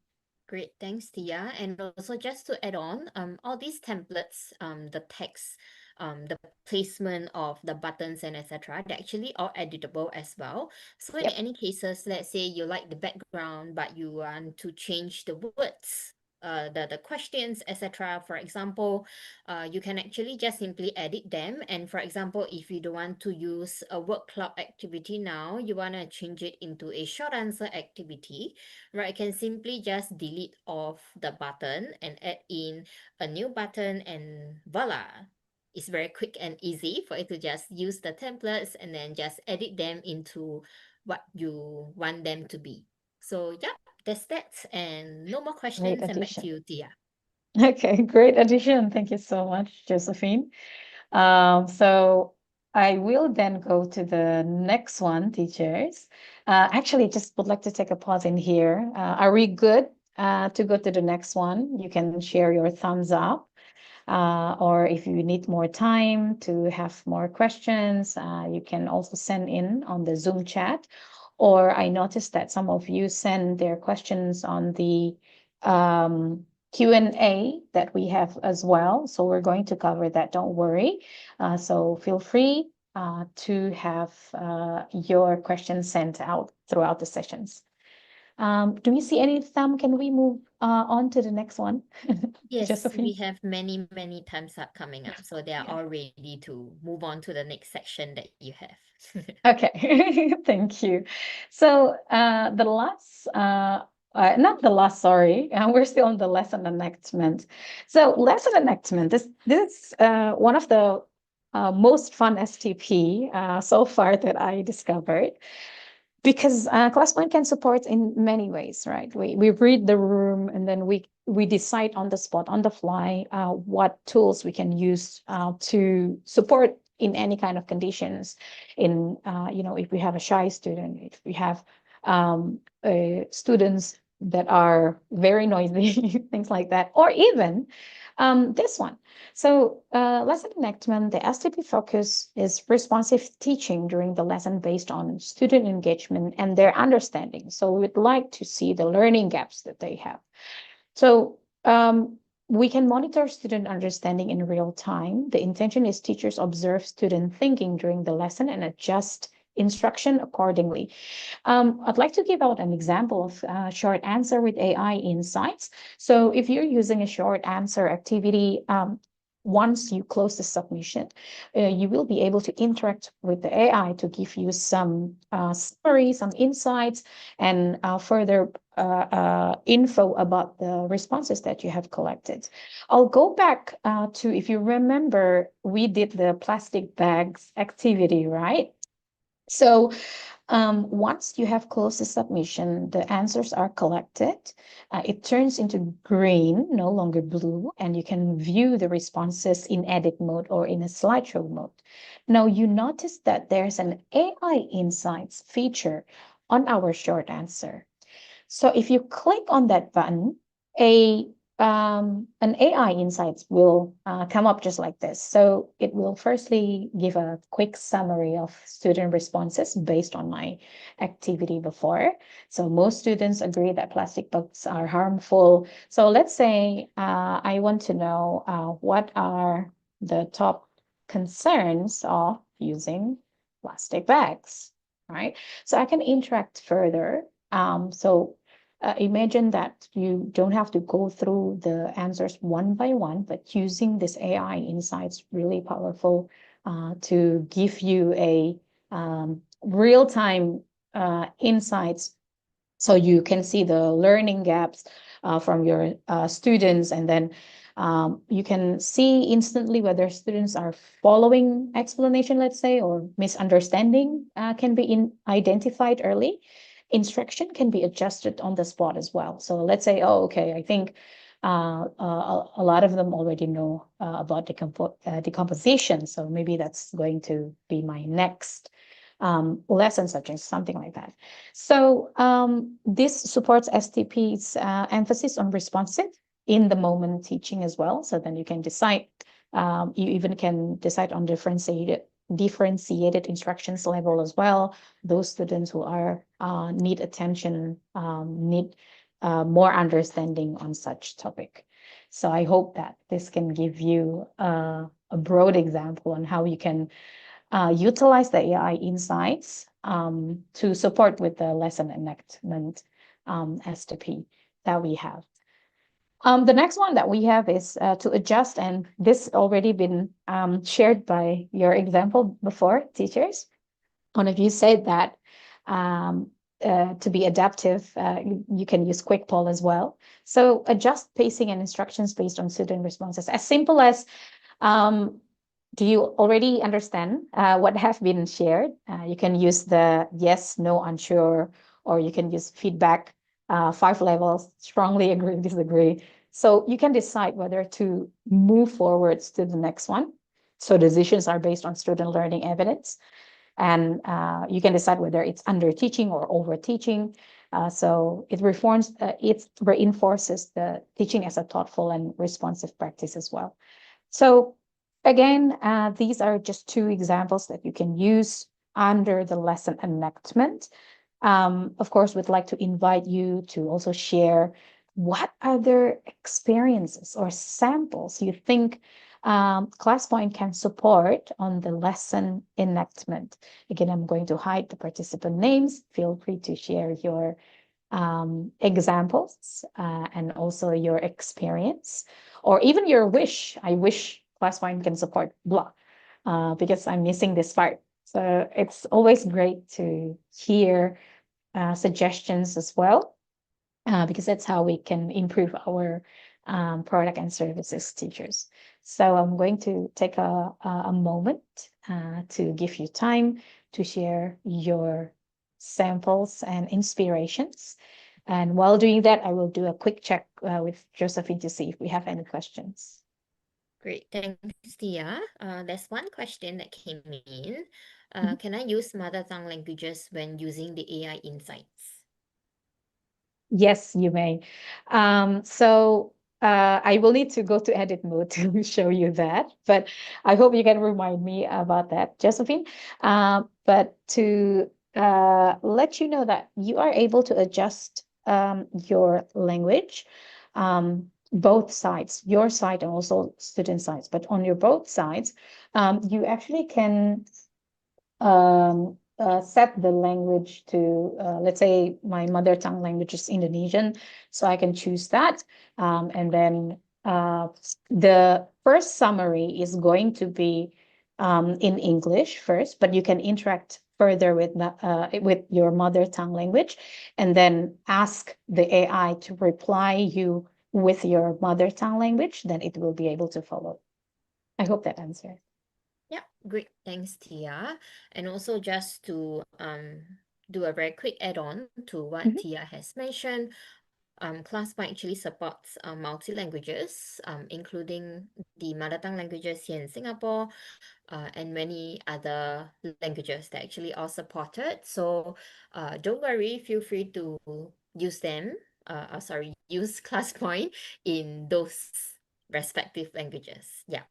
Speaker 1: Great, thanks, Tia. And also just to add on, all these templates, the text, the placement of the buttons and etc., they're actually all editable as well. So in
Speaker 2: Yep.
Speaker 1: any cases, let's say you like the background, but you want to change the words, the questions, etc. For example, you can actually just simply edit them. And for example, if you don't want to use a word cloud activity now, you want to change it into a short answer activity, right? I can simply just delete off the button and add in a new button, and voila. It's very quick and easy for you to just use the templates and then just edit them into what you want them to be. So yeah, that's that. And no more
Speaker 2: Great
Speaker 1: questions, and back to
Speaker 2: addition.
Speaker 1: you, Tia.
Speaker 2: Okay, great addition. Thank you so much, Josephine. So I will then go to the next one, teachers. Actually, just would like to take a pause in here. Are we good to go to the next one? You can share your thumbs up. Or if you need more time to have more questions, you can also send in on the Zoom chat. Or I noticed that some of you send their questions on the Q&A that we have as well. So we're going to cover that, don't worry. So feel free to have your questions sent out throughout the sessions. Do we see any thumb? Can we move on to the next one?
Speaker 1: Yes, we
Speaker 2: Josephine?
Speaker 1: have many, many times up coming up. So they are
Speaker 2: Yeah.
Speaker 1: all ready to move on to the next section that you have.
Speaker 2: Okay, thank you. So not the last, sorry, we're still on the lesson enactment. So lesson enactment, this is one of the most fun STP so far that I discovered, because ClassPoint can support in many ways, right? We read the room, and then we decide on the spot, on the fly, what tools we can use to support in any kind of conditions. In if we have a shy student, if we have students that are very noisy, things like that, or even this one. So lesson enactment, the STP focus is responsive teaching during the lesson based on student engagement and their understanding. So we'd like to see the learning gaps that they have. So we can monitor student understanding in real time. The intention is teachers observe student thinking during the lesson and adjust instruction accordingly. I'd like to give out an example of short answer with AI insights. So if you're using a short answer activity, once you close the submission, you will be able to interact with the AI to give you some summary, some insights, and further info about the responses that you have collected. I'll go back to, if you remember, we did the plastic bags activity, right? So once you have closed the submission, the answers are collected. It turns into green, no longer blue, and you can view the responses in edit mode or in a slideshow mode. Now you notice that there's an AI Insights feature on our short answer. So if you click on that button, an AI Insights will come up just like this. So it will firstly give a quick summary of student responses based on my activity before. So most students agree that plastic bags are harmful. So let's say I want to know what are the top concerns of using plastic bags, right? So I can interact further. So imagine that you don't have to go through the answers one by one, but using this AI insights really powerful to give you a real-time insights, so you can see the learning gaps from your students, and then you can see instantly whether students are following explanation, let's say, or misunderstanding can be identified early. Instruction can be adjusted on the spot as well. So let's say, oh, okay, I think a lot of them already know about decomposition. So maybe that's going to be my next lesson subject, something like that. So this supports STP's emphasis on responsive in the moment teaching as well. So then you can decide, you even can decide on differentiated instructions level as well. Those students who are need attention, need more understanding on such topic. So I hope that this can give you a broad example on how you can utilize the AI insights to support with the lesson enactment STP that we have. The next one that we have is to adjust, and this already been shared by your example before, teachers. One of you said that to be adaptive, you can use quick poll as well. So adjust pacing and instructions based on student responses. As simple as do you already understand what have been shared? You can use the yes, no, unsure, or you can use feedback, 5 levels, strongly agree, disagree. So you can decide whether to move forwards to the next one. So decisions are based on student learning evidence. And you can decide whether it's under teaching or over teaching. So it reinforces the teaching as a thoughtful and responsive practice as well. So again, these are just 2 examples that you can use under the lesson enactment. Of course, we'd like to invite you to also share what other experiences or samples you think ClassPoint can support on the lesson enactment. Again, I'm going to hide the participant names. Feel free to share your examples and also your experience, or even your wish. I wish ClassPoint can support blah, because I'm missing this part. So it's always great to hear suggestions as well, because that's how we can improve our product and services teachers. So I'm going to take a moment to give you time to share your samples and inspirations. And while doing that, I will do a quick check with Josephine to see if we have any questions.
Speaker 1: Great, thanks, Tia. There's one question that came in.
Speaker 2: Mhm.
Speaker 1: Can I use mother tongue languages when using the AI insights?
Speaker 2: Yes, you may. So I will need to go to edit mode to show you that, but I hope you can remind me about that, Josephine. But to let you know that you are able to adjust your language, both sides, your side and also student sides. But on your both sides, you actually can set the language to, let's say my mother tongue language is Indonesian, so I can choose that. And then the first summary is going to be in English first, but you can interact further with your mother tongue language, and then ask the AI to reply you with your mother tongue language, then it will be able to follow. I hope that answers.
Speaker 1: Yeah, great. Thanks, Tia. And also just to do a very quick add-on to what
Speaker 2: Mhm.
Speaker 1: Tia has mentioned, ClassPoint actually supports multi-languages, including the mother tongue languages here in Singapore, and many other languages that actually are supported. So don't worry, feel free to use them, use ClassPoint in those respective languages. Yeah.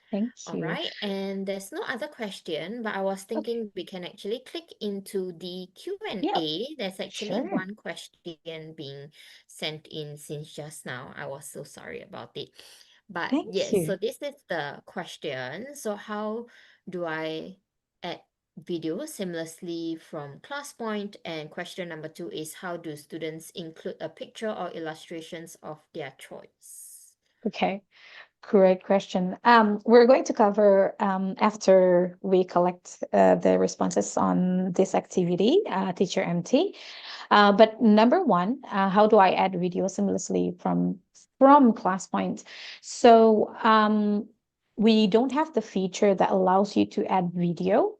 Speaker 2: Thank
Speaker 1: All
Speaker 2: you.
Speaker 1: right, and there's no other question, but I was
Speaker 2: Okay.
Speaker 1: thinking we can actually click into the
Speaker 2: Yeah,
Speaker 1: Q&A. There's actually
Speaker 2: sure.
Speaker 1: one question being sent in since just now. I was so sorry about it. But
Speaker 2: Thank
Speaker 1: yes, so
Speaker 2: you.
Speaker 1: this is the question. So how do I add video seamlessly from ClassPoint? And question number 2 is, how do students include a picture or illustrations of their choice?
Speaker 2: Okay, great question. We're going to cover after we collect the responses on this activity, Teacher MT. But number one, how do I add video seamlessly from ClassPoint? So we don't have the feature that allows you to add video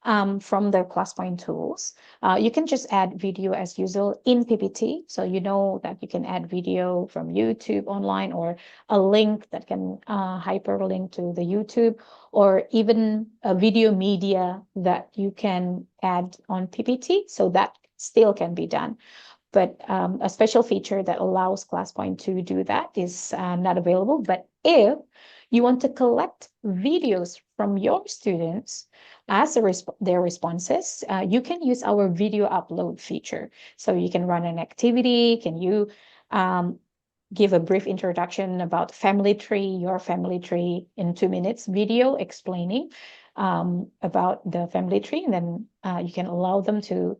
Speaker 2: from the ClassPoint tools. You can just add video as usual in PPT. So you know that you can add video from YouTube online, or a link that can hyperlink to the YouTube, or even a video media that you can add on PPT. So that still can be done. But a special feature that allows ClassPoint to do that is not available. But if you want to collect videos from your students as their responses, you can use our video upload feature. So you can run an activity. Can you give a brief introduction about family tree, your family tree, in 2 minutes video explaining about the family tree, and then you can allow them to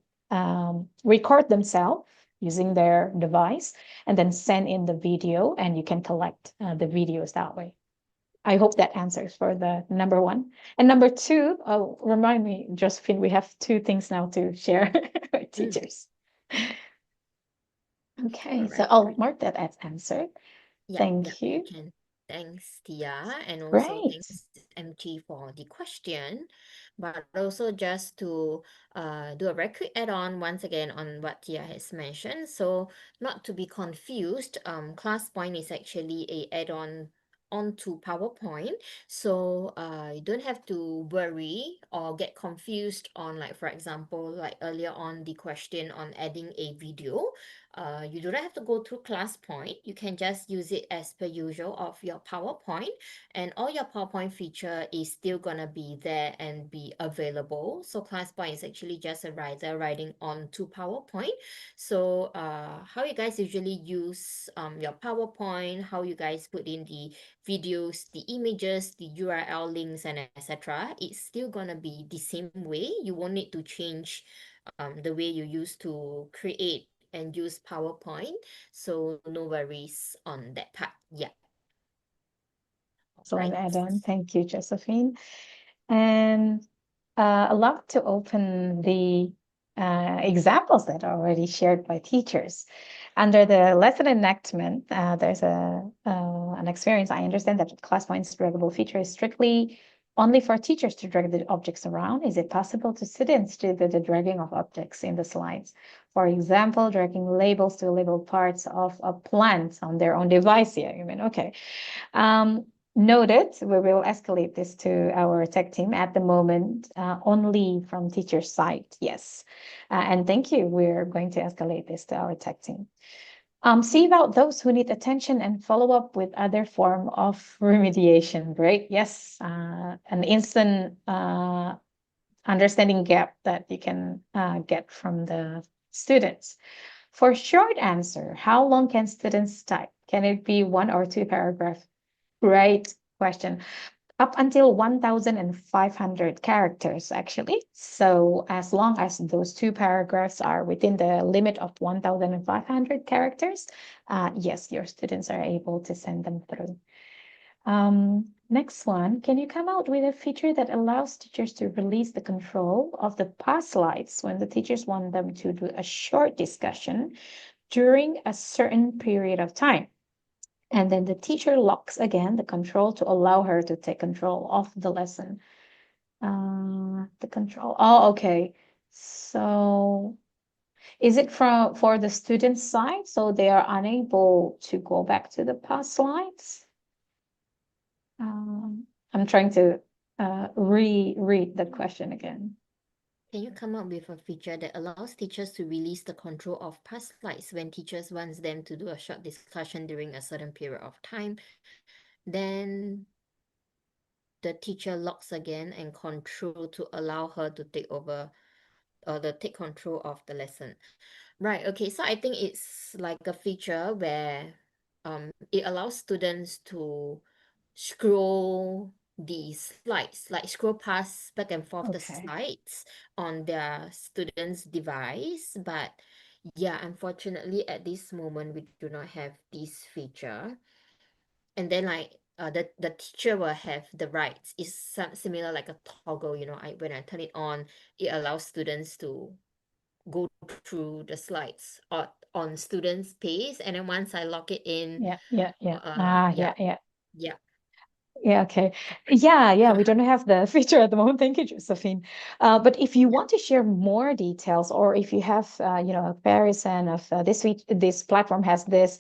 Speaker 2: record themselves using their device and then send in the video, and you can collect the videos that way. I hope that answers for the number one. And number two, remind me, Josephine, we have 2 things now to share with teachers. Okay, so I'll
Speaker 1: Great.
Speaker 2: mark that as answered.
Speaker 1: Yeah,
Speaker 2: Thank you.
Speaker 1: can. Thanks, Tia, and also
Speaker 2: Great.
Speaker 1: thanks, MT, for the question. But also just to do a very quick add-on once again on what Tia has mentioned. So not to be confused, ClassPoint is actually a add-on onto PowerPoint. So you don't have to worry or get confused on, like, for example, like earlier on the question on adding a video. You don't have to go through ClassPoint. You can just use it as per usual of your PowerPoint, and all your PowerPoint feature is still gonna be there and be available. So ClassPoint is actually just a writer writing onto PowerPoint. So how you guys usually use your PowerPoint, how you guys put in the videos, the images, the URL links, and etc. It's still gonna be the same way. You won't need to change the way you used to create and use PowerPoint. So no worries on that part. Yeah.
Speaker 2: Excellent
Speaker 1: Right.
Speaker 2: add-on. Thank you, Josephine. And I'd love to open the examples that are already shared by teachers. Under the lesson enactment, there's an experience. I understand that ClassPoint's draggable feature is strictly only for teachers to drag the objects around. Is it possible to students do the dragging of objects in the slides? For example, dragging labels to label parts of a plant on their own device here. You mean, okay. Noted, we will escalate this to our tech team at the moment, only from teacher side, yes. And thank you, we're going to escalate this to our tech team. See about those who need attention and follow up with other form of remediation, right? Yes, an instant understanding gap that you can get from the students. For short answer, how long can students type? Can it be 1 or 2 paragraphs? Great question. Up until 1,500 characters, actually. So as long as those 2 paragraphs are within the limit of 1,500 characters, yes, your students are able to send them through. Next one, can you come out with a feature that allows teachers to release the control of the past slides when the teachers want them to do a short discussion during a certain period of time? And then the teacher locks again the control to allow her to take control of the lesson. The control. Oh, okay. So is it for the student side? So they are unable to go back to the past slides? I'm trying to reread the question again.
Speaker 1: Can you come up with a feature that allows teachers to release the control of past slides when teachers wants them to do a short discussion during a certain period of time? Then the teacher locks again and control to allow her to take over or the take control of the lesson. Right, okay, so I think it's like a feature where it allows students to scroll the slides, like scroll past back and forth the
Speaker 2: Okay.
Speaker 1: slides on their student's device. But yeah, unfortunately, at this moment, we do not have this feature. And then like the teacher will have the rights. It's similar like a toggle, you know, when I turn it on, it allows students to go through the slides on students' pace. And then once I lock it in,
Speaker 2: Yeah, yeah, yeah.
Speaker 1: yeah,
Speaker 2: Yeah, yeah.
Speaker 1: yeah.
Speaker 2: Yeah, okay. Yeah, we don't have the feature at the moment. Thank you, Josephine. But if you
Speaker 1: Yeah.
Speaker 2: want to share more details, or if you have, a comparison of this platform has this,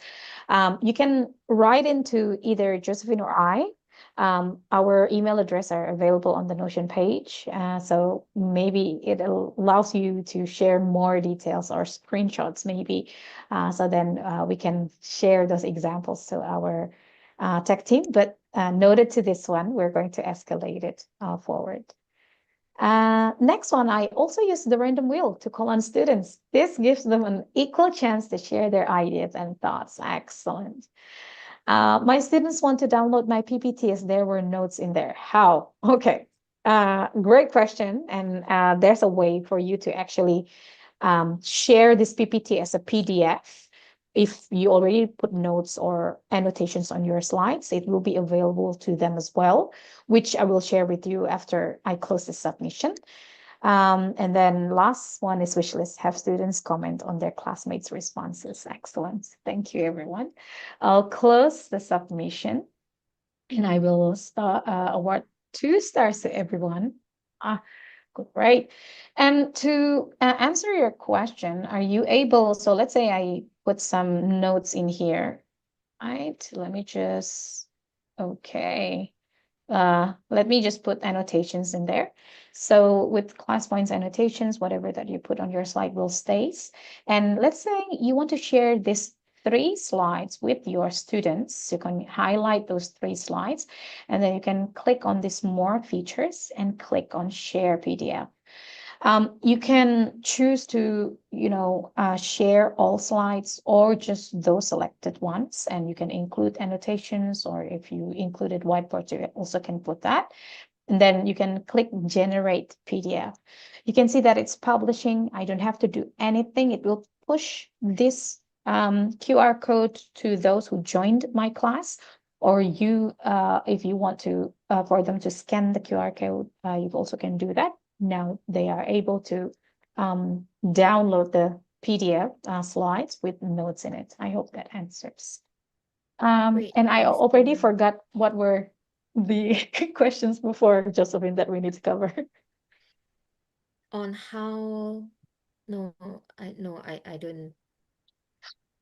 Speaker 2: you can write into either Josephine or I. Our email address are available on the Notion page. So maybe it allows you to share more details or screenshots, maybe. So then we can share those examples to our tech team. But noted to this one, we're going to escalate it forward. Next one, I also use the random wheel to call on students. This gives them an equal chance to share their ideas and thoughts. Excellent. My students want to download my PPT as there were notes in there. How? Okay. Great question. And there's a way for you to actually share this PPT as a PDF. If you already put notes or annotations on your slides, it will be available to them as well, which I will share with you after I close the submission. And then last one is wish list. Have students comment on their classmates' responses. Excellent. Thank you, everyone. I'll close the submission and I will award 2 stars to everyone. Ah, great. And to answer your question, are you able? So let's say I put some notes in here, right? Okay. Let me just put annotations in there. So with ClassPoint's annotations, whatever that you put on your slide will stays. And let's say you want to share these 3 slides with your students. You can highlight those 3 slides, and then you can click on this more features and click on share PDF. You can choose to, share all slides or just those selected ones, and you can include annotations, or if you included whiteboard, you also can put that. And then you can click generate PDF. You can see that it's publishing. I don't have to do anything. It will push this QR code to those who joined my class, or if you want to for them to scan the QR code, you also can do that. Now they are able to download the PDF slides with notes in it. I hope that answers.
Speaker 1: Great.
Speaker 2: And I
Speaker 1: Thanks,
Speaker 2: already
Speaker 1: Uma.
Speaker 2: forgot what were the questions before, Josephine, that we need to cover.
Speaker 1: On how, no, I don't.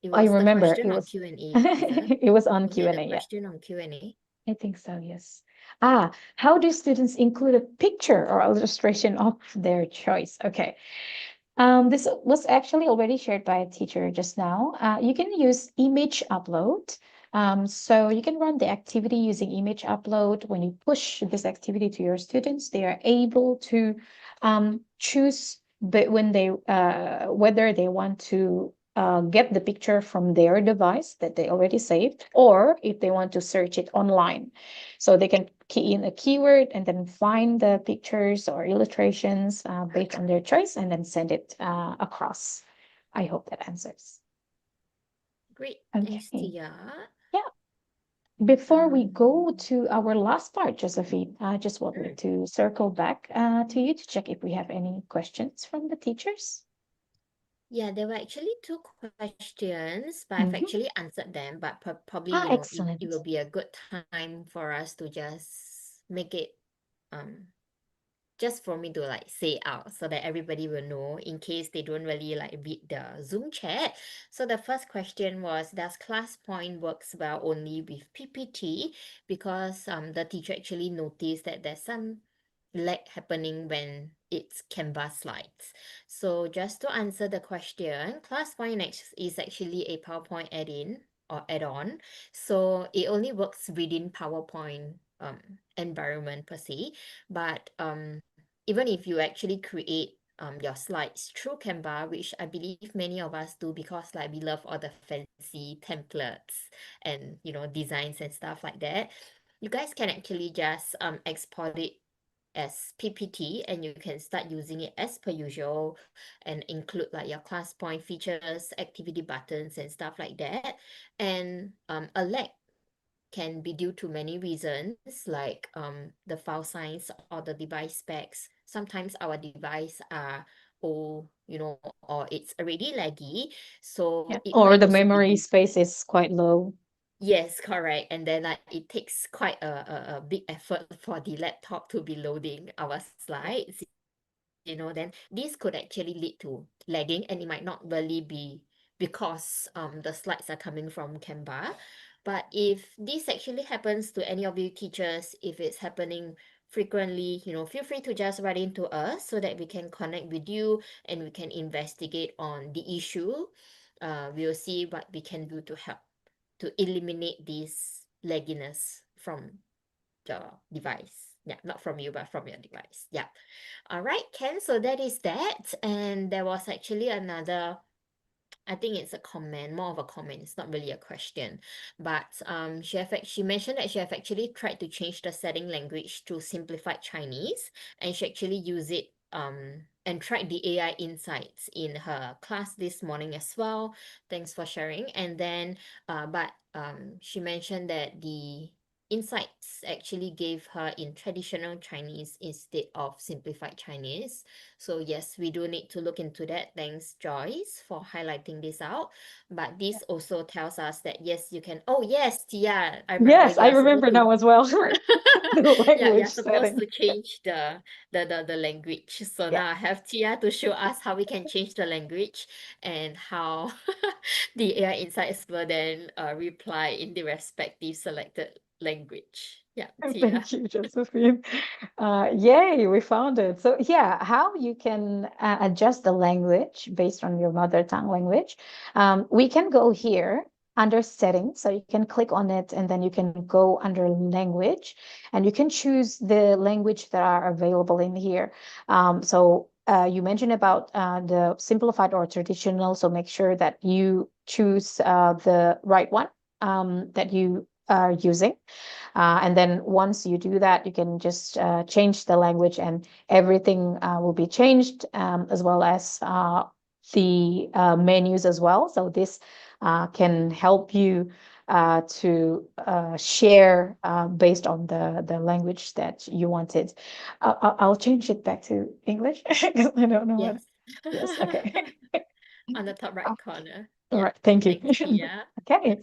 Speaker 1: It
Speaker 2: I
Speaker 1: was the
Speaker 2: remember
Speaker 1: question
Speaker 2: it
Speaker 1: on
Speaker 2: was
Speaker 1: Q&A, is it?
Speaker 2: it was on
Speaker 1: Was it the
Speaker 2: Q&A, yeah.
Speaker 1: question on Q&A?
Speaker 2: I think so, yes. How do students include a picture or illustration of their choice? Okay. This was actually already shared by a teacher just now. You can use image upload. So you can run the activity using image upload. When you push this activity to your students, they are able to choose whether they want to get the picture from their device that they already saved, or if they want to search it online. So they can key in a keyword and then find the pictures or illustrations based on their choice and then send it across. I hope that answers.
Speaker 1: Great. Thanks,
Speaker 2: Okay.
Speaker 1: Tia.
Speaker 2: Yeah. Before we go
Speaker 1: Um,
Speaker 2: to our last part, Josephine, I just wanted
Speaker 1: mm.
Speaker 2: to circle back to you to check if we have any questions from the teachers.
Speaker 1: Yeah, there were actually 2 questions, but I've
Speaker 2: Mhm.
Speaker 1: actually answered them. But probably, it
Speaker 2: Excellent.
Speaker 1: will be a good time for us to just make it um just for me to like say out so that everybody will know in case they don't really like read the Zoom chat. So the first question was, does ClassPoint works well only with PPT? Because the teacher actually noticed that there's some lag happening when it's Canvas slides. So just to answer the question, ClassPoint is actually a PowerPoint add-in or add-on. So it only works within PowerPoint environment per se. But even if you actually create your slides through Canva, which I believe many of us do because like we love all the fancy templates and designs and stuff like that. you guys can actually just export it as PPT, and you can start using it as per usual and include like your class point features, activity buttons and stuff like that. And a lag can be due to many reasons, like the file size or the device specs. Sometimes our device are old, or it's already laggy. So
Speaker 2: Yeah.
Speaker 1: it
Speaker 2: Or
Speaker 1: might
Speaker 2: the
Speaker 1: also be
Speaker 2: memory
Speaker 1: due.
Speaker 2: space is quite low.
Speaker 1: Yes, correct. And then like it takes quite a big effort for the laptop to be loading our slides, then this could actually lead to lagging, and it might not really be because the slides are coming from Canva. But if this actually happens to any of you teachers, if it's happening frequently, feel free to just write into us so that we can connect with you and we can investigate on the issue. We'll see what we can do to help to eliminate this lagginess from the device. Yeah, not from you, but from your device. Yeah. All right, Ken. So that is that. And there was actually another, I think it's a comment, more of a comment. It's not really a question. But she mentioned that she have actually tried to change the setting language to simplified Chinese, and she actually used it and tried the AI insights in her class this morning as well. Thanks for sharing. And then but she mentioned that the insights actually gave her in traditional Chinese instead of simplified Chinese. So yes, we do need to look into that. Thanks, Joyce, for highlighting this out. But this also tells us that yes, you can. Oh yes, Tia, I remember
Speaker 2: Yes,
Speaker 1: you
Speaker 2: I
Speaker 1: are supposed
Speaker 2: remember
Speaker 1: to.
Speaker 2: now as well. The
Speaker 1: Yeah,
Speaker 2: language
Speaker 1: you're supposed
Speaker 2: setting.
Speaker 1: to change the language. So
Speaker 2: Yeah.
Speaker 1: now I have Tia to show us how we can change the language and how the AI Insight Explorer then reply in the respective selected language. Yeah, Tia.
Speaker 2: Thank you, Josephine. Yay, we found it. So, yeah, how you can adjust the language based on your mother tongue language. We can go here under settings. So you can click on it and then you can go under language and you can choose the language that are available in here. You mentioned about the simplified or traditional. So make sure that you choose the right one that you are using. And then once you do that, you can just change the language and everything will be changed, as well as the menus as well. So this can help you to share based on the language that you wanted. I'll change it back to English because I don't know what.
Speaker 1: Yes.
Speaker 2: Yes, okay.
Speaker 1: On the top right corner.
Speaker 2: All
Speaker 1: Yeah.
Speaker 2: right, thank you.
Speaker 1: Thanks, Tia.
Speaker 2: Okay.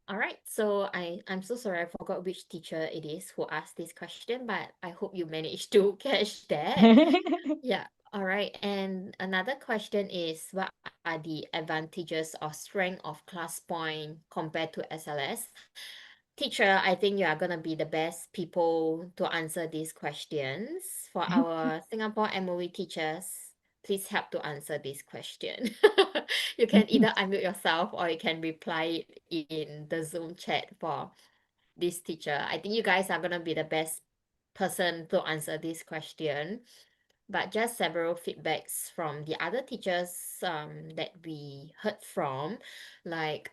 Speaker 1: All right, so I'm so sorry I forgot which teacher it is who asked this question, but I hope you managed to catch that. Yeah. All right. And another question is, what are the advantages or strength of ClassPoint compared to SLS? Teacher, I think you are gonna be the best people to answer these questions. For our Singapore MOE teachers, please help to answer this question. You can either unmute yourself or you can reply it in the Zoom chat for this teacher. I think you guys are gonna be the best person to answer this question. But just several feedbacks from the other teachers that we heard from, like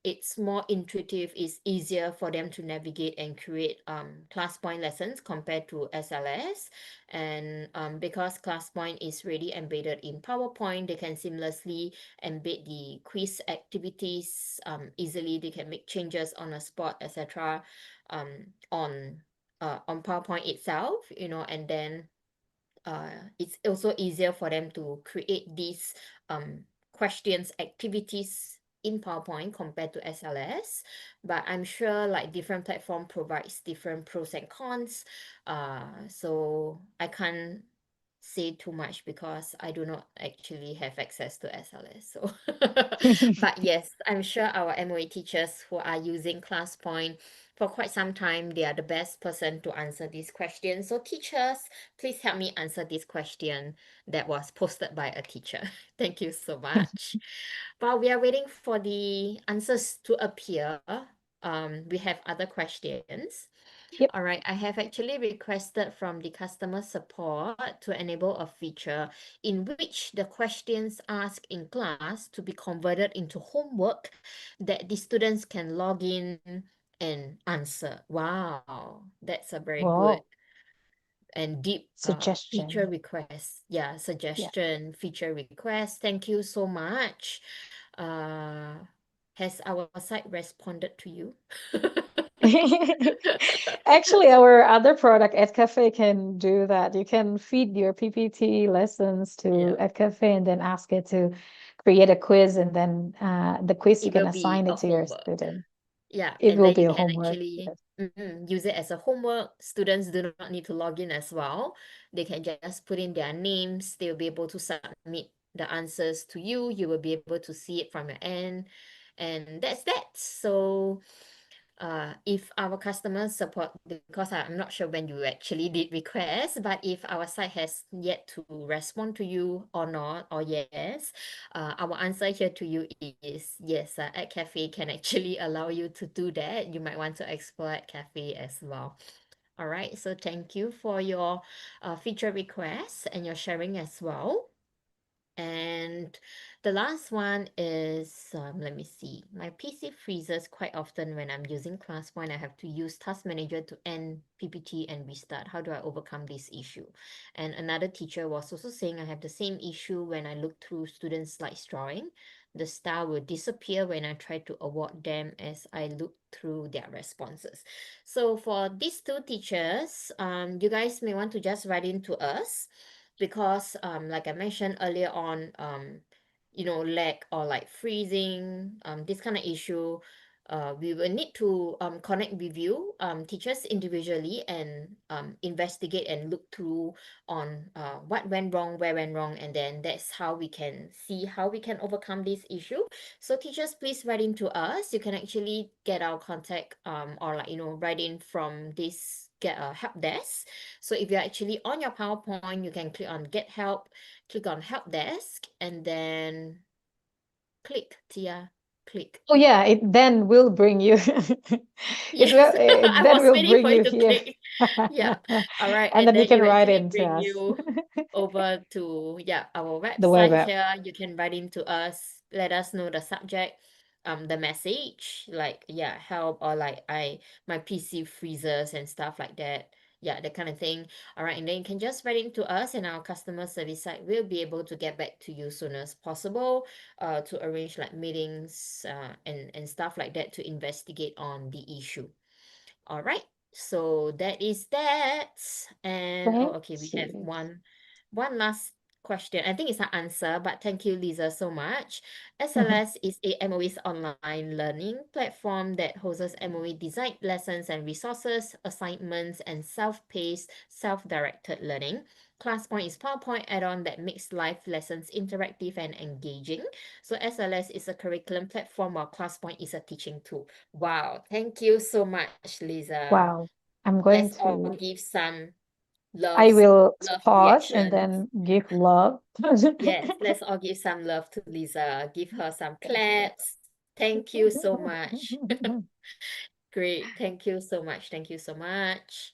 Speaker 1: it's more intuitive, it's easier for them to navigate and create ClassPoint lessons compared to SLS. And because ClassPoint is really embedded in PowerPoint, they can seamlessly embed the quiz activities easily. They can make changes on a spot, etc. On PowerPoint itself, and then it's also easier for them to create these questions activities in PowerPoint compared to SLS. But I'm sure like different platform provides different pros and cons. So I can't say too much because I do not actually have access to SLS. So but yes, I'm sure our MOE teachers who are using ClassPoint for quite some time, they are the best person to answer these questions. So teachers, please help me answer this question that was posted by a teacher. Thank you so much. While we are waiting for the answers to appear, we have other questions.
Speaker 2: Yep.
Speaker 1: All right, I have actually requested from the customer support to enable a feature in which the questions asked in class to be converted into homework that the students can log in and answer. Wow, that's a very good
Speaker 2: Wow.
Speaker 1: and deep feature
Speaker 2: Suggestion.
Speaker 1: request. Yeah,
Speaker 2: Yeah.
Speaker 1: suggestion, feature request. Thank you so much. Uh, has our site responded to you?
Speaker 2: Actually, our other product, EdCafe, can do that. You can feed your PPT lessons to
Speaker 1: Yeah,
Speaker 2: EdCafe and then ask it to create a quiz, and then the quiz you
Speaker 1: it
Speaker 2: can
Speaker 1: will be
Speaker 2: assign
Speaker 1: a
Speaker 2: it to your
Speaker 1: homework.
Speaker 2: student.
Speaker 1: Yeah,
Speaker 2: It
Speaker 1: and
Speaker 2: will
Speaker 1: then
Speaker 2: be
Speaker 1: you
Speaker 2: a
Speaker 1: can
Speaker 2: homework.
Speaker 1: actually
Speaker 2: Yes.
Speaker 1: use it as a homework. Students do not need to log in as well. They can just put in their names. They'll be able to submit the answers to you. You will be able to see it from your end. And that's that. So if our customers support, because I'm not sure when you actually did request, but if our site has yet to respond to you or not, or yes, our answer here to you is yes, at Cafe can actually allow you to do that. You might want to explore at Cafe as well. All right, so thank you for your feature requests and your sharing as well. And the last one is, let me see. My PC freezes quite often when I'm using ClassPoint. I have to use Task Manager to end PPT and restart. How do I overcome this issue? And another teacher was also saying I have the same issue when I look through students' slides drawing. The star will disappear when I try to award them as I look through their responses. So for these two teachers, you guys may want to just write in to us because like I mentioned earlier on, lag or like freezing, this kind of issue, we will need to connect with you, teachers individually, and investigate and look through on what went wrong, where went wrong, and then that's how we can see how we can overcome this issue. So teachers, please write in to us. You can actually get our contact, or like write in from this get a help desk. So if you're actually on your PowerPoint, you can click on Get Help, click on Help Desk, and then click, Tia, click.
Speaker 2: Oh yeah, it then will bring you.
Speaker 1: Yes,
Speaker 2: It
Speaker 1: I
Speaker 2: then
Speaker 1: was
Speaker 2: will
Speaker 1: waiting
Speaker 2: bring
Speaker 1: for you
Speaker 2: you
Speaker 1: to
Speaker 2: here,
Speaker 1: click. Yeah. All right.
Speaker 2: and
Speaker 1: And
Speaker 2: then you
Speaker 1: then
Speaker 2: can
Speaker 1: it will
Speaker 2: write
Speaker 1: actually
Speaker 2: into
Speaker 1: bring
Speaker 2: us
Speaker 1: you over to, yeah, our
Speaker 2: the web
Speaker 1: website
Speaker 2: app.
Speaker 1: here. You can write into us, let us know the subject, the message, like, yeah, help, or like my PC freezes and stuff like that. Yeah, that kind of thing. All right. And then you can just write into us, and our customer service site will be able to get back to you soon as possible, to arrange like meetings, and stuff like that to investigate on the issue. All right. So that is that. And oh,
Speaker 2: Thank
Speaker 1: okay, we have
Speaker 2: you.
Speaker 1: one last question. I think it's an answer, but thank you, Lisa, so much. SLS is a MOE's online learning platform that hosts MOE designed lessons and resources, assignments, and self-paced, self-directed learning. ClassPoint is PowerPoint add-on that makes live lessons interactive and engaging. So SLS is a curriculum platform, while ClassPoint is a teaching tool. Wow, thank you so much, Lisa.
Speaker 2: Wow. I'm going
Speaker 1: Let's all
Speaker 2: to,
Speaker 1: give some
Speaker 2: I
Speaker 1: loves,
Speaker 2: will
Speaker 1: love
Speaker 2: pause and
Speaker 1: reactions.
Speaker 2: then give love.
Speaker 1: Yes, let's all give some love to Lisa. Give her some claps. Thank you so much. Great. Thank you so much. Thank you so much.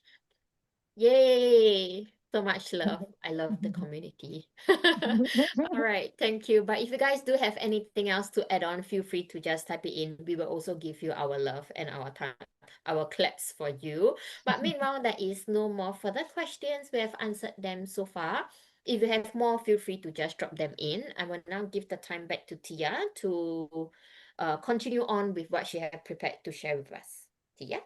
Speaker 1: Yay! So much love. I love the community. All right, thank you. But if you guys do have anything else to add on, feel free to just type it in. We will also give you our love and our claps for you. But meanwhile, there is no more further questions. We have answered them so far. If you have more, feel free to just drop them in. I will now give the time back to Tia to continue on with what she had prepared to share with us. Tia?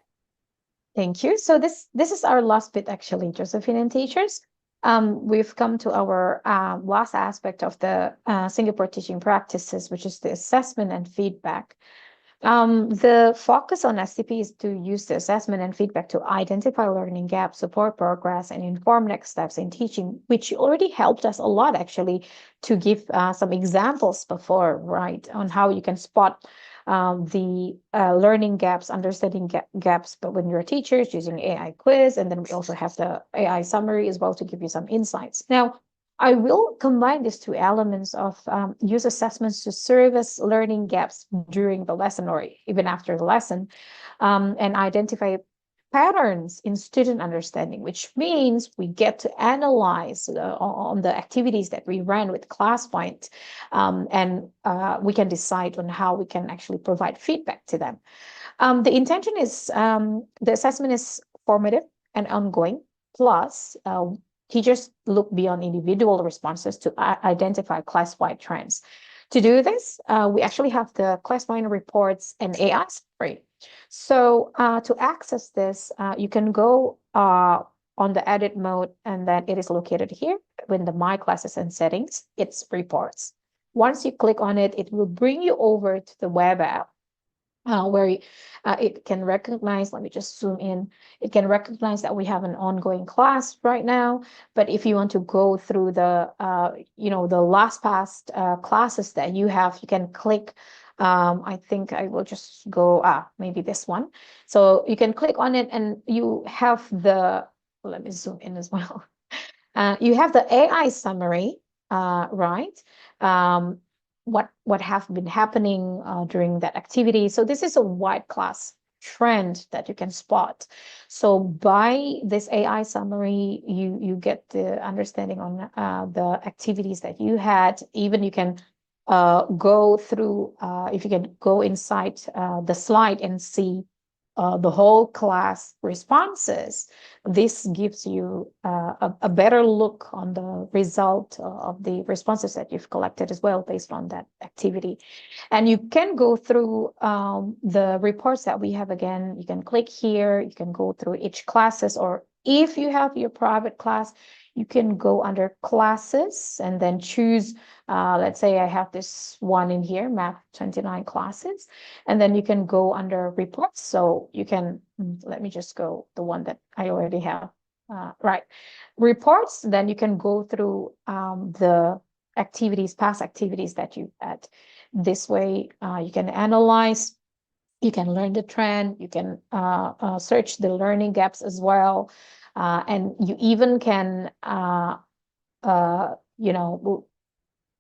Speaker 2: Thank you. So this is our last bit actually, Josephine and teachers. We've come to our last aspect of the Singapore teaching practices, which is the assessment and feedback. The focus on STP is to use the assessment and feedback to identify learning gaps, support progress, and inform next steps in teaching, which already helped us a lot actually to give some examples before, right, on how you can spot the learning gaps, understanding gaps, but when you're teachers using AI quiz, and then we also have the AI summary as well to give you some insights. Now, I will combine these two elements of use assessments to serve as learning gaps during the lesson or even after the lesson, and identify patterns in student understanding, which means we get to analyze on the activities that we ran with ClassPoint, and we can decide on how we can actually provide feedback to them. The intention is the assessment is formative and ongoing. Plus, teachers look beyond individual responses to identify class-wide trends. To do this, we actually have the ClassPoint reports and AI summary. So to access this, you can go on the edit mode, and then it is located here in the My Classes and Settings. It's reports. Once you click on it, it will bring you over to the web app where it can recognize, let me just zoom in, it can recognize that we have an ongoing class right now. But if you want to go through the, the last past classes that you have, you can click, I think I will just go, maybe this one. So you can click on it and you have let me zoom in as well. You have the AI summary, right? What have been happening during that activity. So this is a wide class trend that you can spot. So by this AI summary, you get the understanding on the activities that you had. Even you can go through, if you can go inside the slide and see the whole class responses, this gives you a better look on the result of the responses that you've collected as well based on that activity. And you can go through the reports that we have. Again, you can click here, you can go through each classes, or if you have your private class, you can go under classes and then choose, let's say I have this one in here, Math 29 classes, and then you can go under reports. So you can, let me just go the one that I already have, right, reports. Then you can go through the activities, past activities that you had. This way, you can analyze, you can learn the trend, you can search the learning gaps as well. And you even can,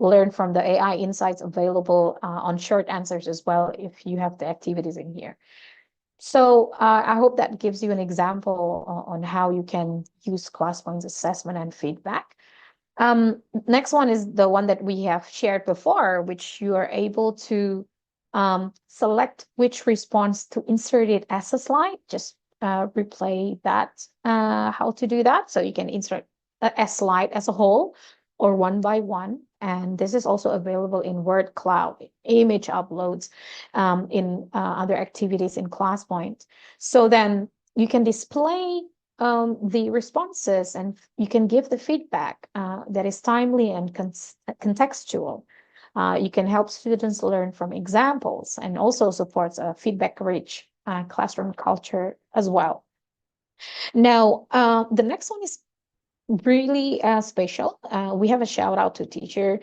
Speaker 2: learn from the AI insights available on short answers as well if you have the activities in here. So I hope that gives you an example on how you can use ClassPoint's assessment and feedback. Next one is the one that we have shared before, which you are able to select which response to insert it as a slide. Just replay that, how to do that. So you can insert a slide as a whole or one by one. And this is also available in Word Cloud, image uploads, in other activities in ClassPoint. So then you can display the responses, and you can give the feedback that is timely and contextual. You can help students learn from examples, and also supports a feedback-rich classroom culture as well. Now, the next one is really special. We have a shout out to teacher.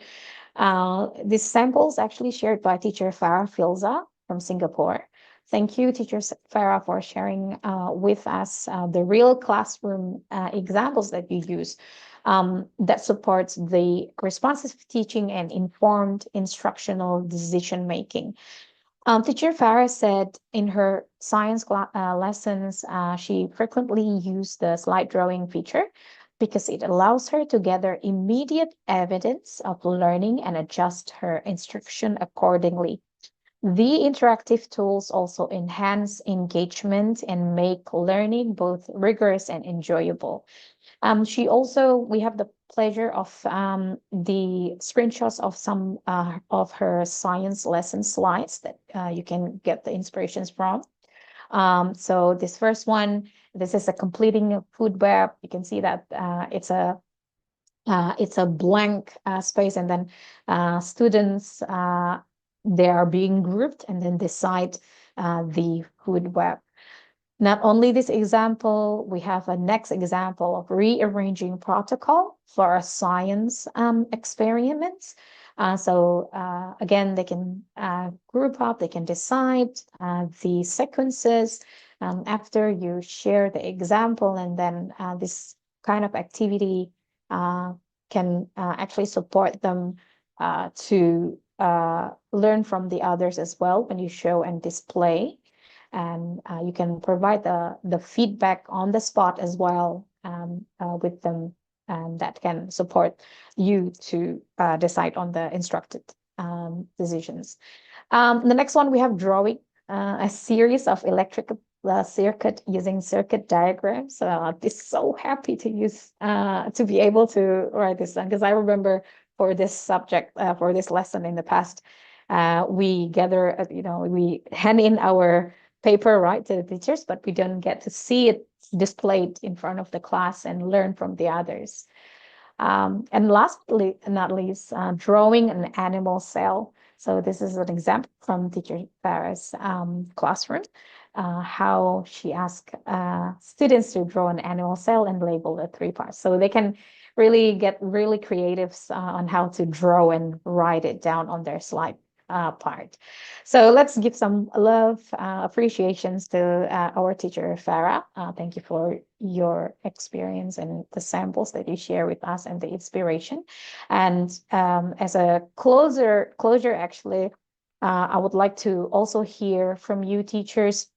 Speaker 2: This sample is actually shared by teacher Farah Filza from Singapore. Thank you, teacher Farah, for sharing with us the real classroom examples that you use that supports the responsive teaching and informed instructional decision making. Teacher Farah said in her science lessons, she frequently used the slide drawing feature because it allows her to gather immediate evidence of learning and adjust her instruction accordingly. The interactive tools also enhance engagement and make learning both rigorous and enjoyable. We have the pleasure of the screenshots of some of her science lesson slides that you can get the inspirations from. So this first one, this is a completing a food web. You can see that it's a blank space, and then students, they are being grouped and then decide the food web. Not only this example, we have a next example of rearranging protocol for a science experiments. So again, they can group up, they can decide the sequences after you share the example, and then this kind of activity can actually support them to learn from the others as well when you show and display. And you can provide the feedback on the spot as well with them, and that can support you to decide on the instructed decisions. The next one, we have drawing. a series of electrical circuit using circuit diagrams. This so happy to use to be able to write this down, because I remember for this subject, for this lesson in the past, we gather, we hand in our paper, right, to the teachers, but we don't get to see it displayed in front of the class and learn from the others. And lastly, not least, drawing an animal cell. So this is an example from teacher Farah's classroom, how she asked students to draw an animal cell and label the three parts. So they can really get really creative on how to draw and write it down on their slide part. So let's give some love, appreciations to our teacher, Farah. Thank you for your experience and the samples that you share with us and the inspiration. And as a closure, actually, I would like to also hear from you, teachers,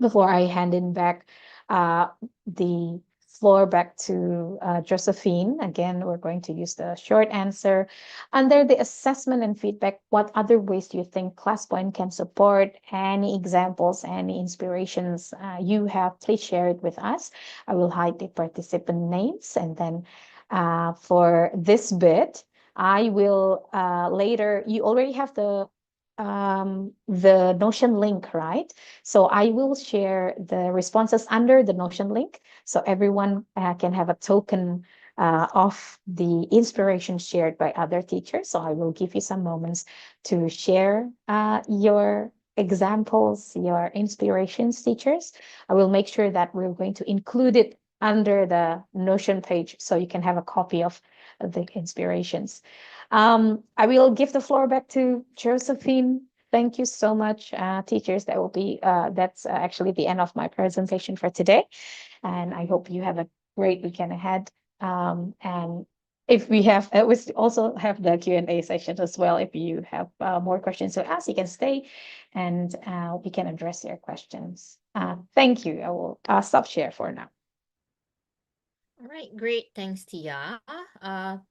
Speaker 2: before I hand it back the floor back to Josephine. Again, we're going to use the short answer. Under the assessment and feedback, what other ways do you think ClassPoint can support? Any examples, any inspirations you have, please share it with us. I will hide the participant names. And then for this bit, I will later, you already have the Notion link, right? So I will share the responses under the Notion link, so everyone can have a token of the inspiration shared by other teachers. So I will give you some moments to share your examples, your inspirations, teachers. I will make sure that we're going to include it under the Notion page so you can have a copy of the inspirations. I will give the floor back to Josephine. Thank you so much, teachers. That's actually the end of my presentation for today. And I hope you have a great weekend ahead. And if we also have the Q&A session as well. If you have more questions to ask, you can stay and we can address your questions. Thank you. I will stop share for now.
Speaker 1: All right, great. Thanks, Tia.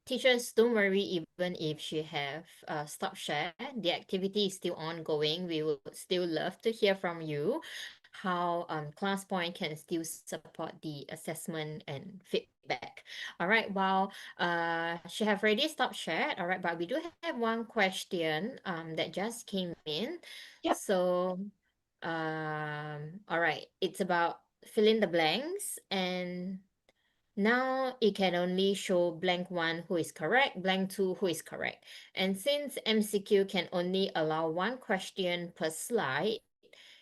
Speaker 1: Teachers, don't worry, even if she have stopped share, the activity is still ongoing. We would still love to hear from you how ClassPoint can still support the assessment and feedback. All right, while she have already stopped share, all right, but we do have one question that just came in.
Speaker 2: Yep.
Speaker 1: So all right, it's about fill in the blanks, and now it can only show blank 1 who is correct, blank 2 who is correct. And since MCQ can only allow one question per slide,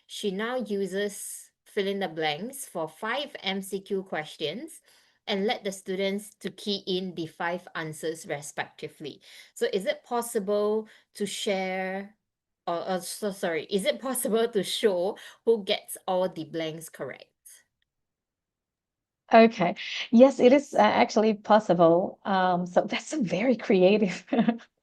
Speaker 1: she now uses fill in the blanks for 5 MCQ questions and let the students to key in the 5 answers respectively. So is it possible to share, is it possible to show who gets all the blanks correct?
Speaker 2: Okay. Yes, it is
Speaker 1: Yes.
Speaker 2: actually possible. So that's a very creative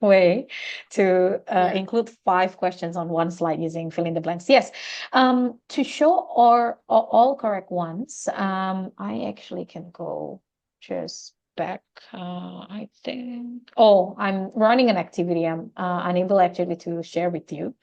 Speaker 2: way to
Speaker 1: Yeah.
Speaker 2: include 5 questions on one slide using fill in the blanks. Yes. To show all correct ones, I actually can go just back. I think. Oh, I'm running an activity. I'm unable actually to share with you.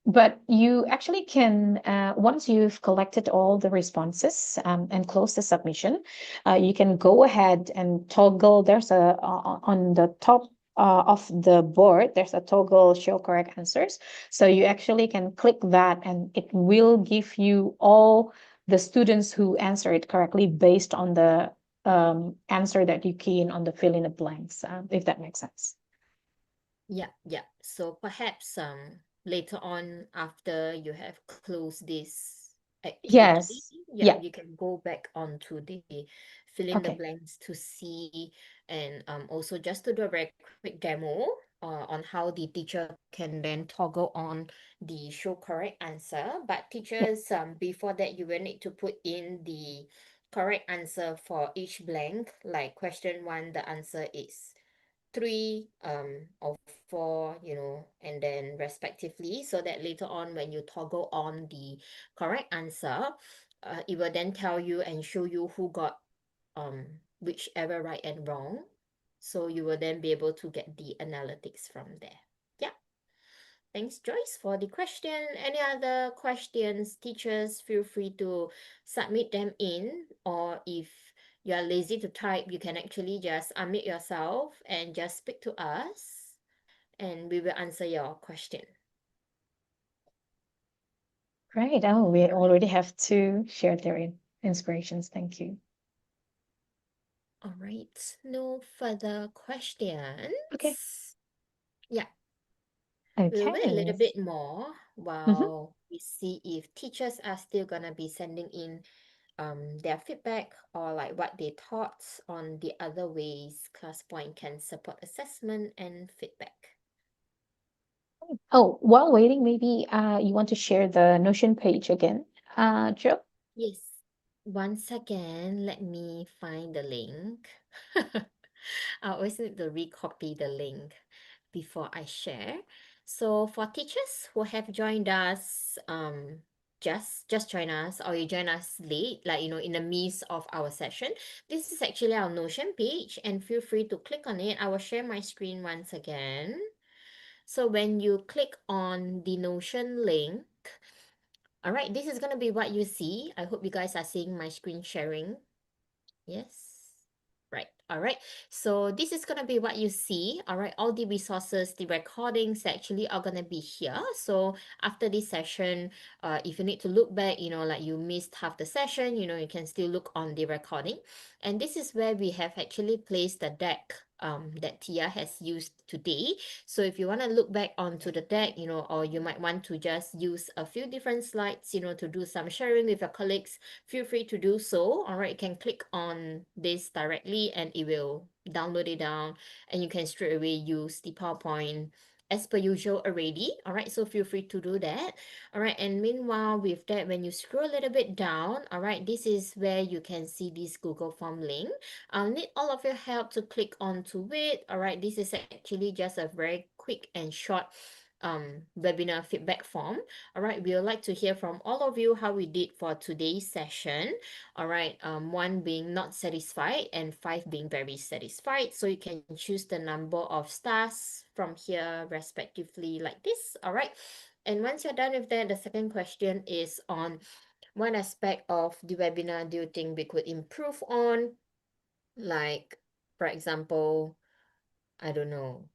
Speaker 2: But you actually can, once you've collected all the responses and close the submission, you can go ahead and toggle. There's on the top of the board, there's a toggle show correct answers. So you actually can click that and it will give you all the students who answer it correctly based on the answer that you key in on the fill in the blanks, if that makes sense.
Speaker 1: Yeah, yeah. So perhaps later on after you have closed this activity,
Speaker 2: Yes.
Speaker 1: yeah,
Speaker 2: Yeah.
Speaker 1: you can go back onto the fill in the
Speaker 2: Okay.
Speaker 1: blanks to see, and also just to do a very quick demo on how the teacher can then toggle on the show correct answer. But
Speaker 2: Yeah.
Speaker 1: teachers, before that you will need to put in the correct answer for each blank. Like question 1, the answer is 3 or 4, and then respectively, so that later on when you toggle on the correct answer, it will then tell you and show you who got whichever right and wrong, so you will then be able to get the analytics from there. Yeah. Thanks, Joyce, for the question. Any other questions, teachers, feel free to submit them in, or if you are lazy to type, you can actually just unmute yourself and just speak to us, and we will answer your question.
Speaker 2: Great. Oh, we already have two shared their inspirations. Thank you.
Speaker 1: All right, no further questions.
Speaker 2: Okay.
Speaker 1: Yeah, we'll wait a little
Speaker 2: Okay.
Speaker 1: bit more
Speaker 2: Mhm.
Speaker 1: while we see if teachers are still gonna be sending in their feedback or like what they thoughts on the other ways ClassPoint can support assessment and feedback.
Speaker 2: Oh, while waiting, maybe you want to share the Notion page again, Joe?
Speaker 1: Yes. 1 second, let me find the link. I always need to recopy the link before I share. So for teachers who have joined us, just join us or you join us late, like in the midst of our session. This is actually our Notion page, and feel free to click on it. I will share my screen once again. So when you click on the Notion link, all right, this is gonna be what you see. I hope you guys are seeing my screen sharing. Yes. Right. All right. So this is going to be what you see. All right. All the resources, the recordings actually are going to be here. So after this session, if you need to look back, like you missed half the session, you can still look on the recording. And this is where we have actually placed the deck that Tia has used today. So if you want to look back onto the deck, or you might want to just use a few different slides, to do some sharing with your colleagues, feel free to do so. All right, you can click on this directly and it will download it down, and you can straight away use the PowerPoint as per usual already. All right, so feel free to do that. All right, and meanwhile with that, when you scroll a little bit down, all right, this is where you can see this Google Form link. I'll need all of your help to click onto it. All right, this is actually just a very quick and short webinar feedback form. All right, we would like to hear from all of you how we did for today's session. All right, 1 being not satisfied and 5 being very satisfied. So you can choose the number of stars from here respectively like this. All right, and once you're done with that, the second question is on what aspect of the webinar do you think we could improve on? Like, for example, I don't know,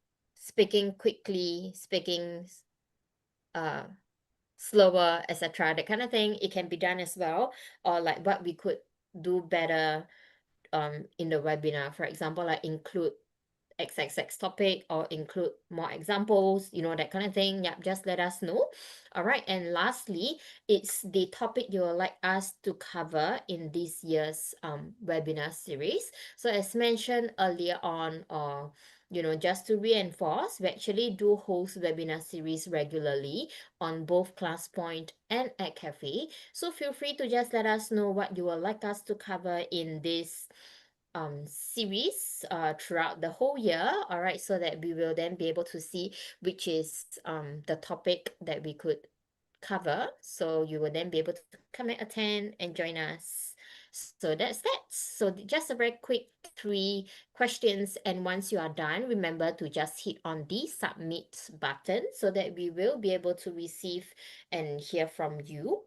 Speaker 1: speaking quickly, speaking uh slower, etc. That kind of thing. It can be done as well, or like what we could do better in the webinar. For example, like include XXX topic or include more examples, that kind of thing. Yeah, just let us know. All right, and lastly, it's the topic you would like us to cover in this year's webinar series. So as mentioned earlier on, or just to reinforce, we actually do host webinar series regularly on both ClassPoint and EdCafe. So feel free to just let us know what you would like us to cover in this series throughout the whole year. All right, so that we will then be able to see which is the topic that we could cover. So you will then be able to come and attend and join us. So that's that. So just a very quick 3 questions, and once you are done, remember to just hit on the submit button so that we will be able to receive and hear from you.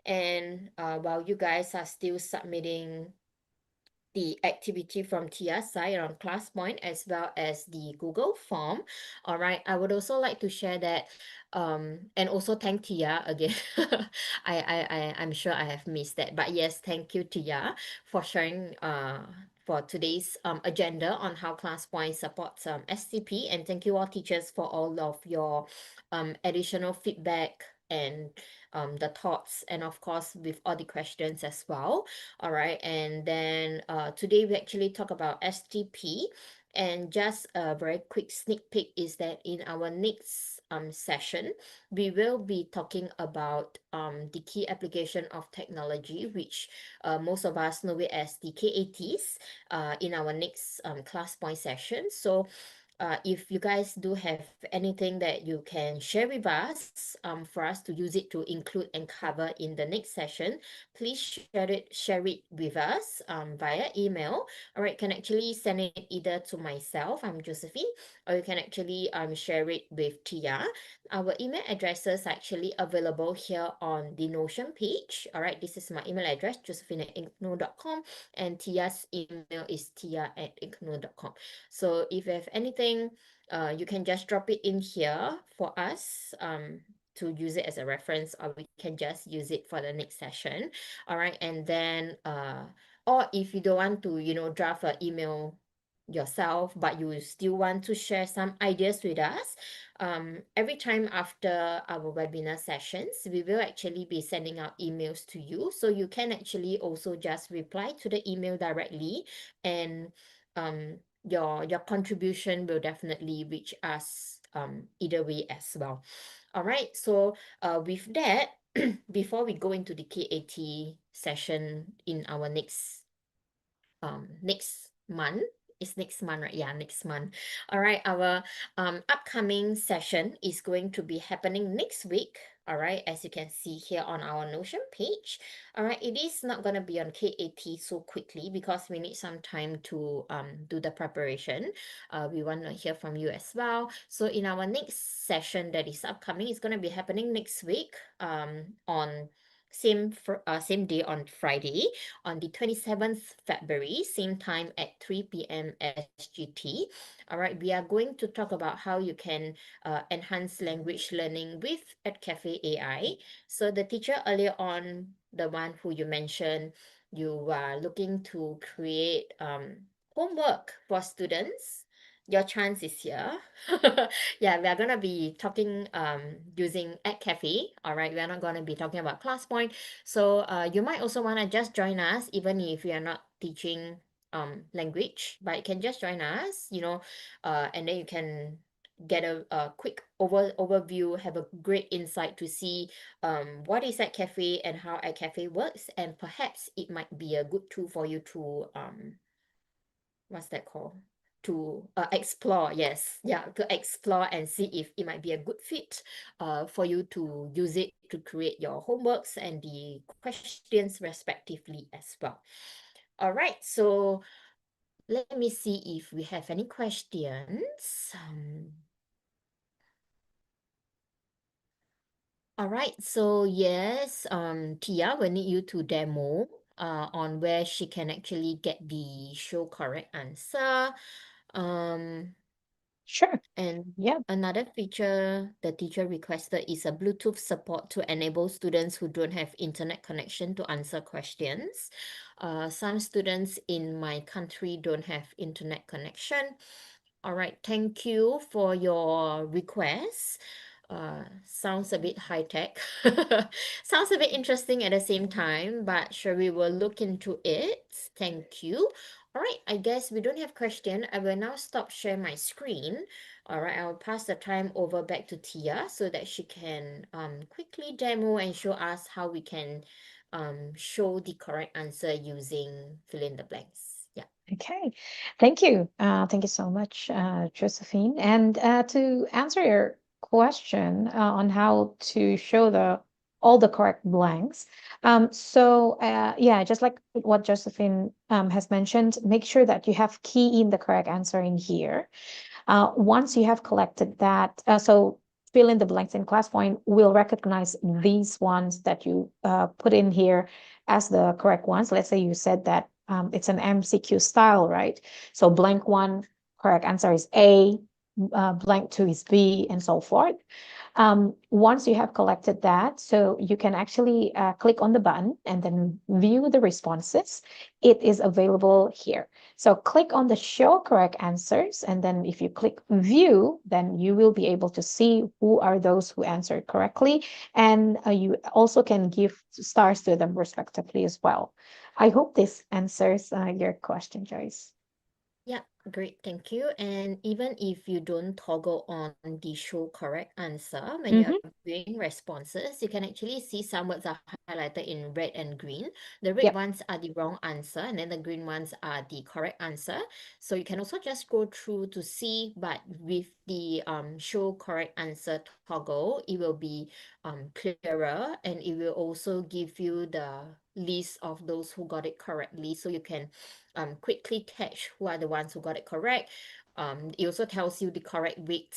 Speaker 1: And while you guys are still submitting the activity from Tia's side on ClassPoint as well as the Google form. All right, I would also like to share that, and also thank Tia again. I'm sure I have missed that, but yes, thank you Tia for sharing for today's agenda on how ClassPoint supports STP, and thank you all teachers for all of your additional feedback and the thoughts, and of course with all the questions as well. All right, and then today we actually talk about STP, and just a very quick sneak peek is that in our next session, we will be talking about the key application of technology, which most of us know it as the KATs in our next class point session. So if you guys do have anything that you can share with us for us to use it to include and cover in the next session, please share it with us via email. All right, can actually send it either to myself, I'm Josephine, or you can actually share it with Tia. Our email addresses are actually available here on the Notion page. All right, this is my email address, josephine@igno.com, and Tia's email is tia@igno.com. So if you have anything, you can just drop it in here for us to use it as a reference, or we can just use it for the next session. All right, and then or if you don't want to, draft an email yourself, but you still want to share some ideas with us, every time after our webinar sessions, we will actually be sending out emails to you. So you can actually also just reply to the email directly, and your contribution will definitely reach us either way as well. All right, so with that, before we go into the KAT session in our next month. It's next month, right? Yeah, next month. All right, our upcoming session is going to be happening next week. All right, as you can see here on our Notion page. All right, it is not gonna be on KAT so quickly because we need some time to do the preparation. We want to hear from you as well. So in our next session that is upcoming, it's gonna be happening next week on same day on Friday, on the 27th February, same time at 3 p.m. SGT. All right, we are going to talk about how you can enhance language learning with EdCafe AI. So the teacher earlier on, the one who you mentioned, you are looking to create homework for students. Your chance is here. Yeah, we are gonna be talking using EdCafe. All right, we are not gonna be talking about ClassPoint. So you might also want to just join us, even if you are not teaching language, but you can just join us, and then you can get a quick overview, have a great insight to see what is at cafe and how at cafe works, and perhaps it might be a good tool for you to what's that called? To explore, yes, yeah, to explore and see if it might be a good fit for you to use it to create your homeworks and the questions respectively as well. All right, so let me see if we have any questions. All right, so yes, Tia will need you to demo on where she can actually get the show correct answer. Um,
Speaker 2: Sure.
Speaker 1: And
Speaker 2: Yeah.
Speaker 1: another feature the teacher requested is a Bluetooth support to enable students who don't have internet connection to answer questions. Some students in my country don't have internet connection. All right, thank you for your request. Sounds a bit high tech. Sounds a bit interesting at the same time, but sure, we will look into it. Thank you. All right, I guess we don't have question. I will now stop share my screen. All right, I'll pass the time over back to Tia so that she can quickly demo and show us how we can show the correct answer using fill in the blanks. Yeah.
Speaker 2: Okay. Thank you. Thank you so much, Josephine. And to answer your question on how to show all the correct blanks. Yeah, just like what Josephine has mentioned, make sure that you have key in the correct answer in here. Once you have collected that, so fill in the blanks in ClassPoint will recognize these ones that you put in here as the correct ones. Let's say you said that it's an MCQ style, right? So blank one, correct answer is A, blank two is B, and so forth. Once you have collected that, so you can actually click on the button and then view the responses. It is available here. So click on the show correct answers, and then if you click view, then you will be able to see who are those who answered correctly, and you also can give stars to them respectively as well. I hope this answers your question, Joyce.
Speaker 1: Yeah, Great, thank you. And even if you don't toggle on the show correct answer when you're
Speaker 2: Mm-hmm.
Speaker 1: viewing responses, you can actually see some words are highlighted in red and green. The red
Speaker 2: Yep.
Speaker 1: ones are the wrong answer, and then the green ones are the correct answer. So you can also just go through to see, but with the show correct answer toggle, it will be clearer, and it will also give you the list of those who got it correctly, so you can quickly catch who are the ones who got it correct. It also tells you the correct weight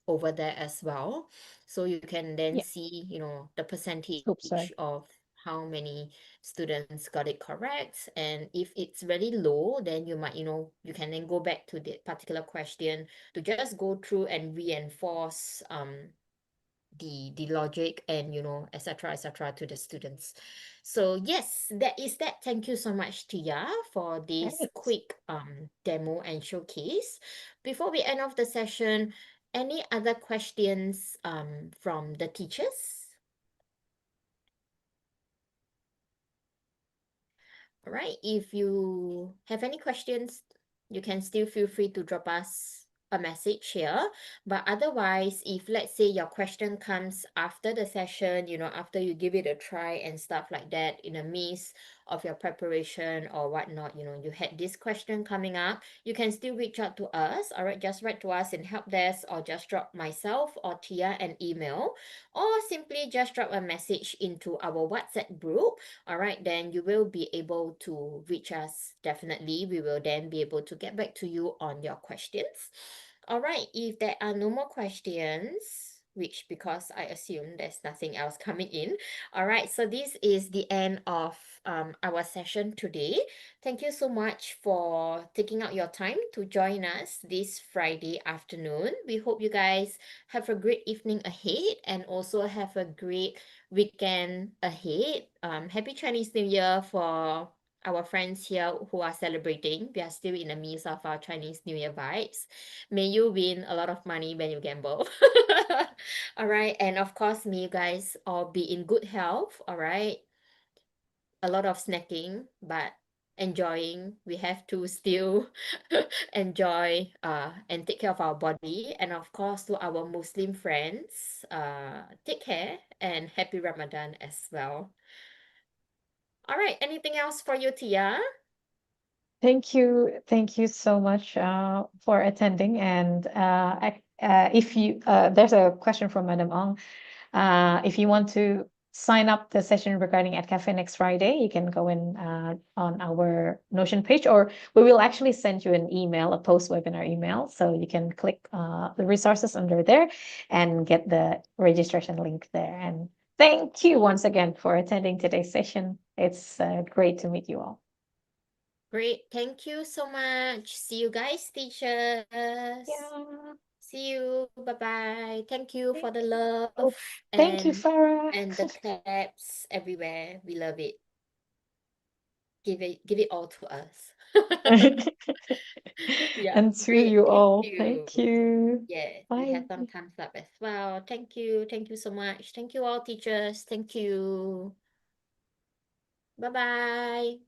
Speaker 1: over there as well. So you can then
Speaker 2: Yeah.
Speaker 1: see, the
Speaker 2: Hope so.
Speaker 1: percentage of how many students got it correct. And if it's really low, then you might, you can then go back to the particular question to just go through and reinforce the logic and etc to the students. So yes, that is that. Thank you so much, Tia, for this
Speaker 2: Right.
Speaker 1: quick demo and showcase. Before we end off the session, any other questions from the teachers? All right. If you have any questions, you can still feel free to drop us a message here. But otherwise, if let's say your question comes after the session, after you give it a try and stuff like that, in a midst of your preparation or whatnot, you had this question coming up, you can still reach out to us. All right. Just write to us in help desk, or just drop myself or Tia an email, or simply just drop a message into our WhatsApp group. All right, then you will be able to reach us. Definitely, we will then be able to get back to you on your questions. All right, if there are no more questions, which because I assume there's nothing else coming in. All right, so this is the end of our session today. Thank you so much for taking out your time to join us this Friday afternoon. We hope you guys have a great evening ahead and also have a great weekend ahead. Happy Chinese New Year for our friends here who are celebrating. We are still in the midst of our Chinese New Year vibes. May you win a lot of money when you gamble. All right. And of course, may you guys all be in good health. All right. A lot of snacking, but enjoying. We have to still enjoy and take care of our body. And of course, to our Muslim friends, take care and happy Ramadan as well. All right, anything else for you, Tia?
Speaker 2: Thank you. Thank you so much for attending. And if you, there's a question from Madam Ong. If you want to sign up the session regarding EdCafe next Friday, you can go in on our Notion page, or we will actually send you an email, a post-webinar email. So you can click the resources under there and get the registration link there. And thank you once again for attending today's session. It's great to meet you all.
Speaker 1: Great, thank you so much. See you guys, teachers.
Speaker 2: Yeah.
Speaker 1: See you. Bye-bye. Thank you for the love
Speaker 2: Oh, thank you,
Speaker 1: and
Speaker 2: Farah.
Speaker 1: and the claps everywhere. We love it. Give it all to us. Yeah,
Speaker 2: And to
Speaker 1: great.
Speaker 2: you
Speaker 1: Thank
Speaker 2: all,
Speaker 1: you.
Speaker 2: thank you.
Speaker 1: Yeah, we
Speaker 2: Bye.
Speaker 1: have some thumbs up as well. Thank you. Thank you so much. Thank you all teachers. Thank you. Bye-bye.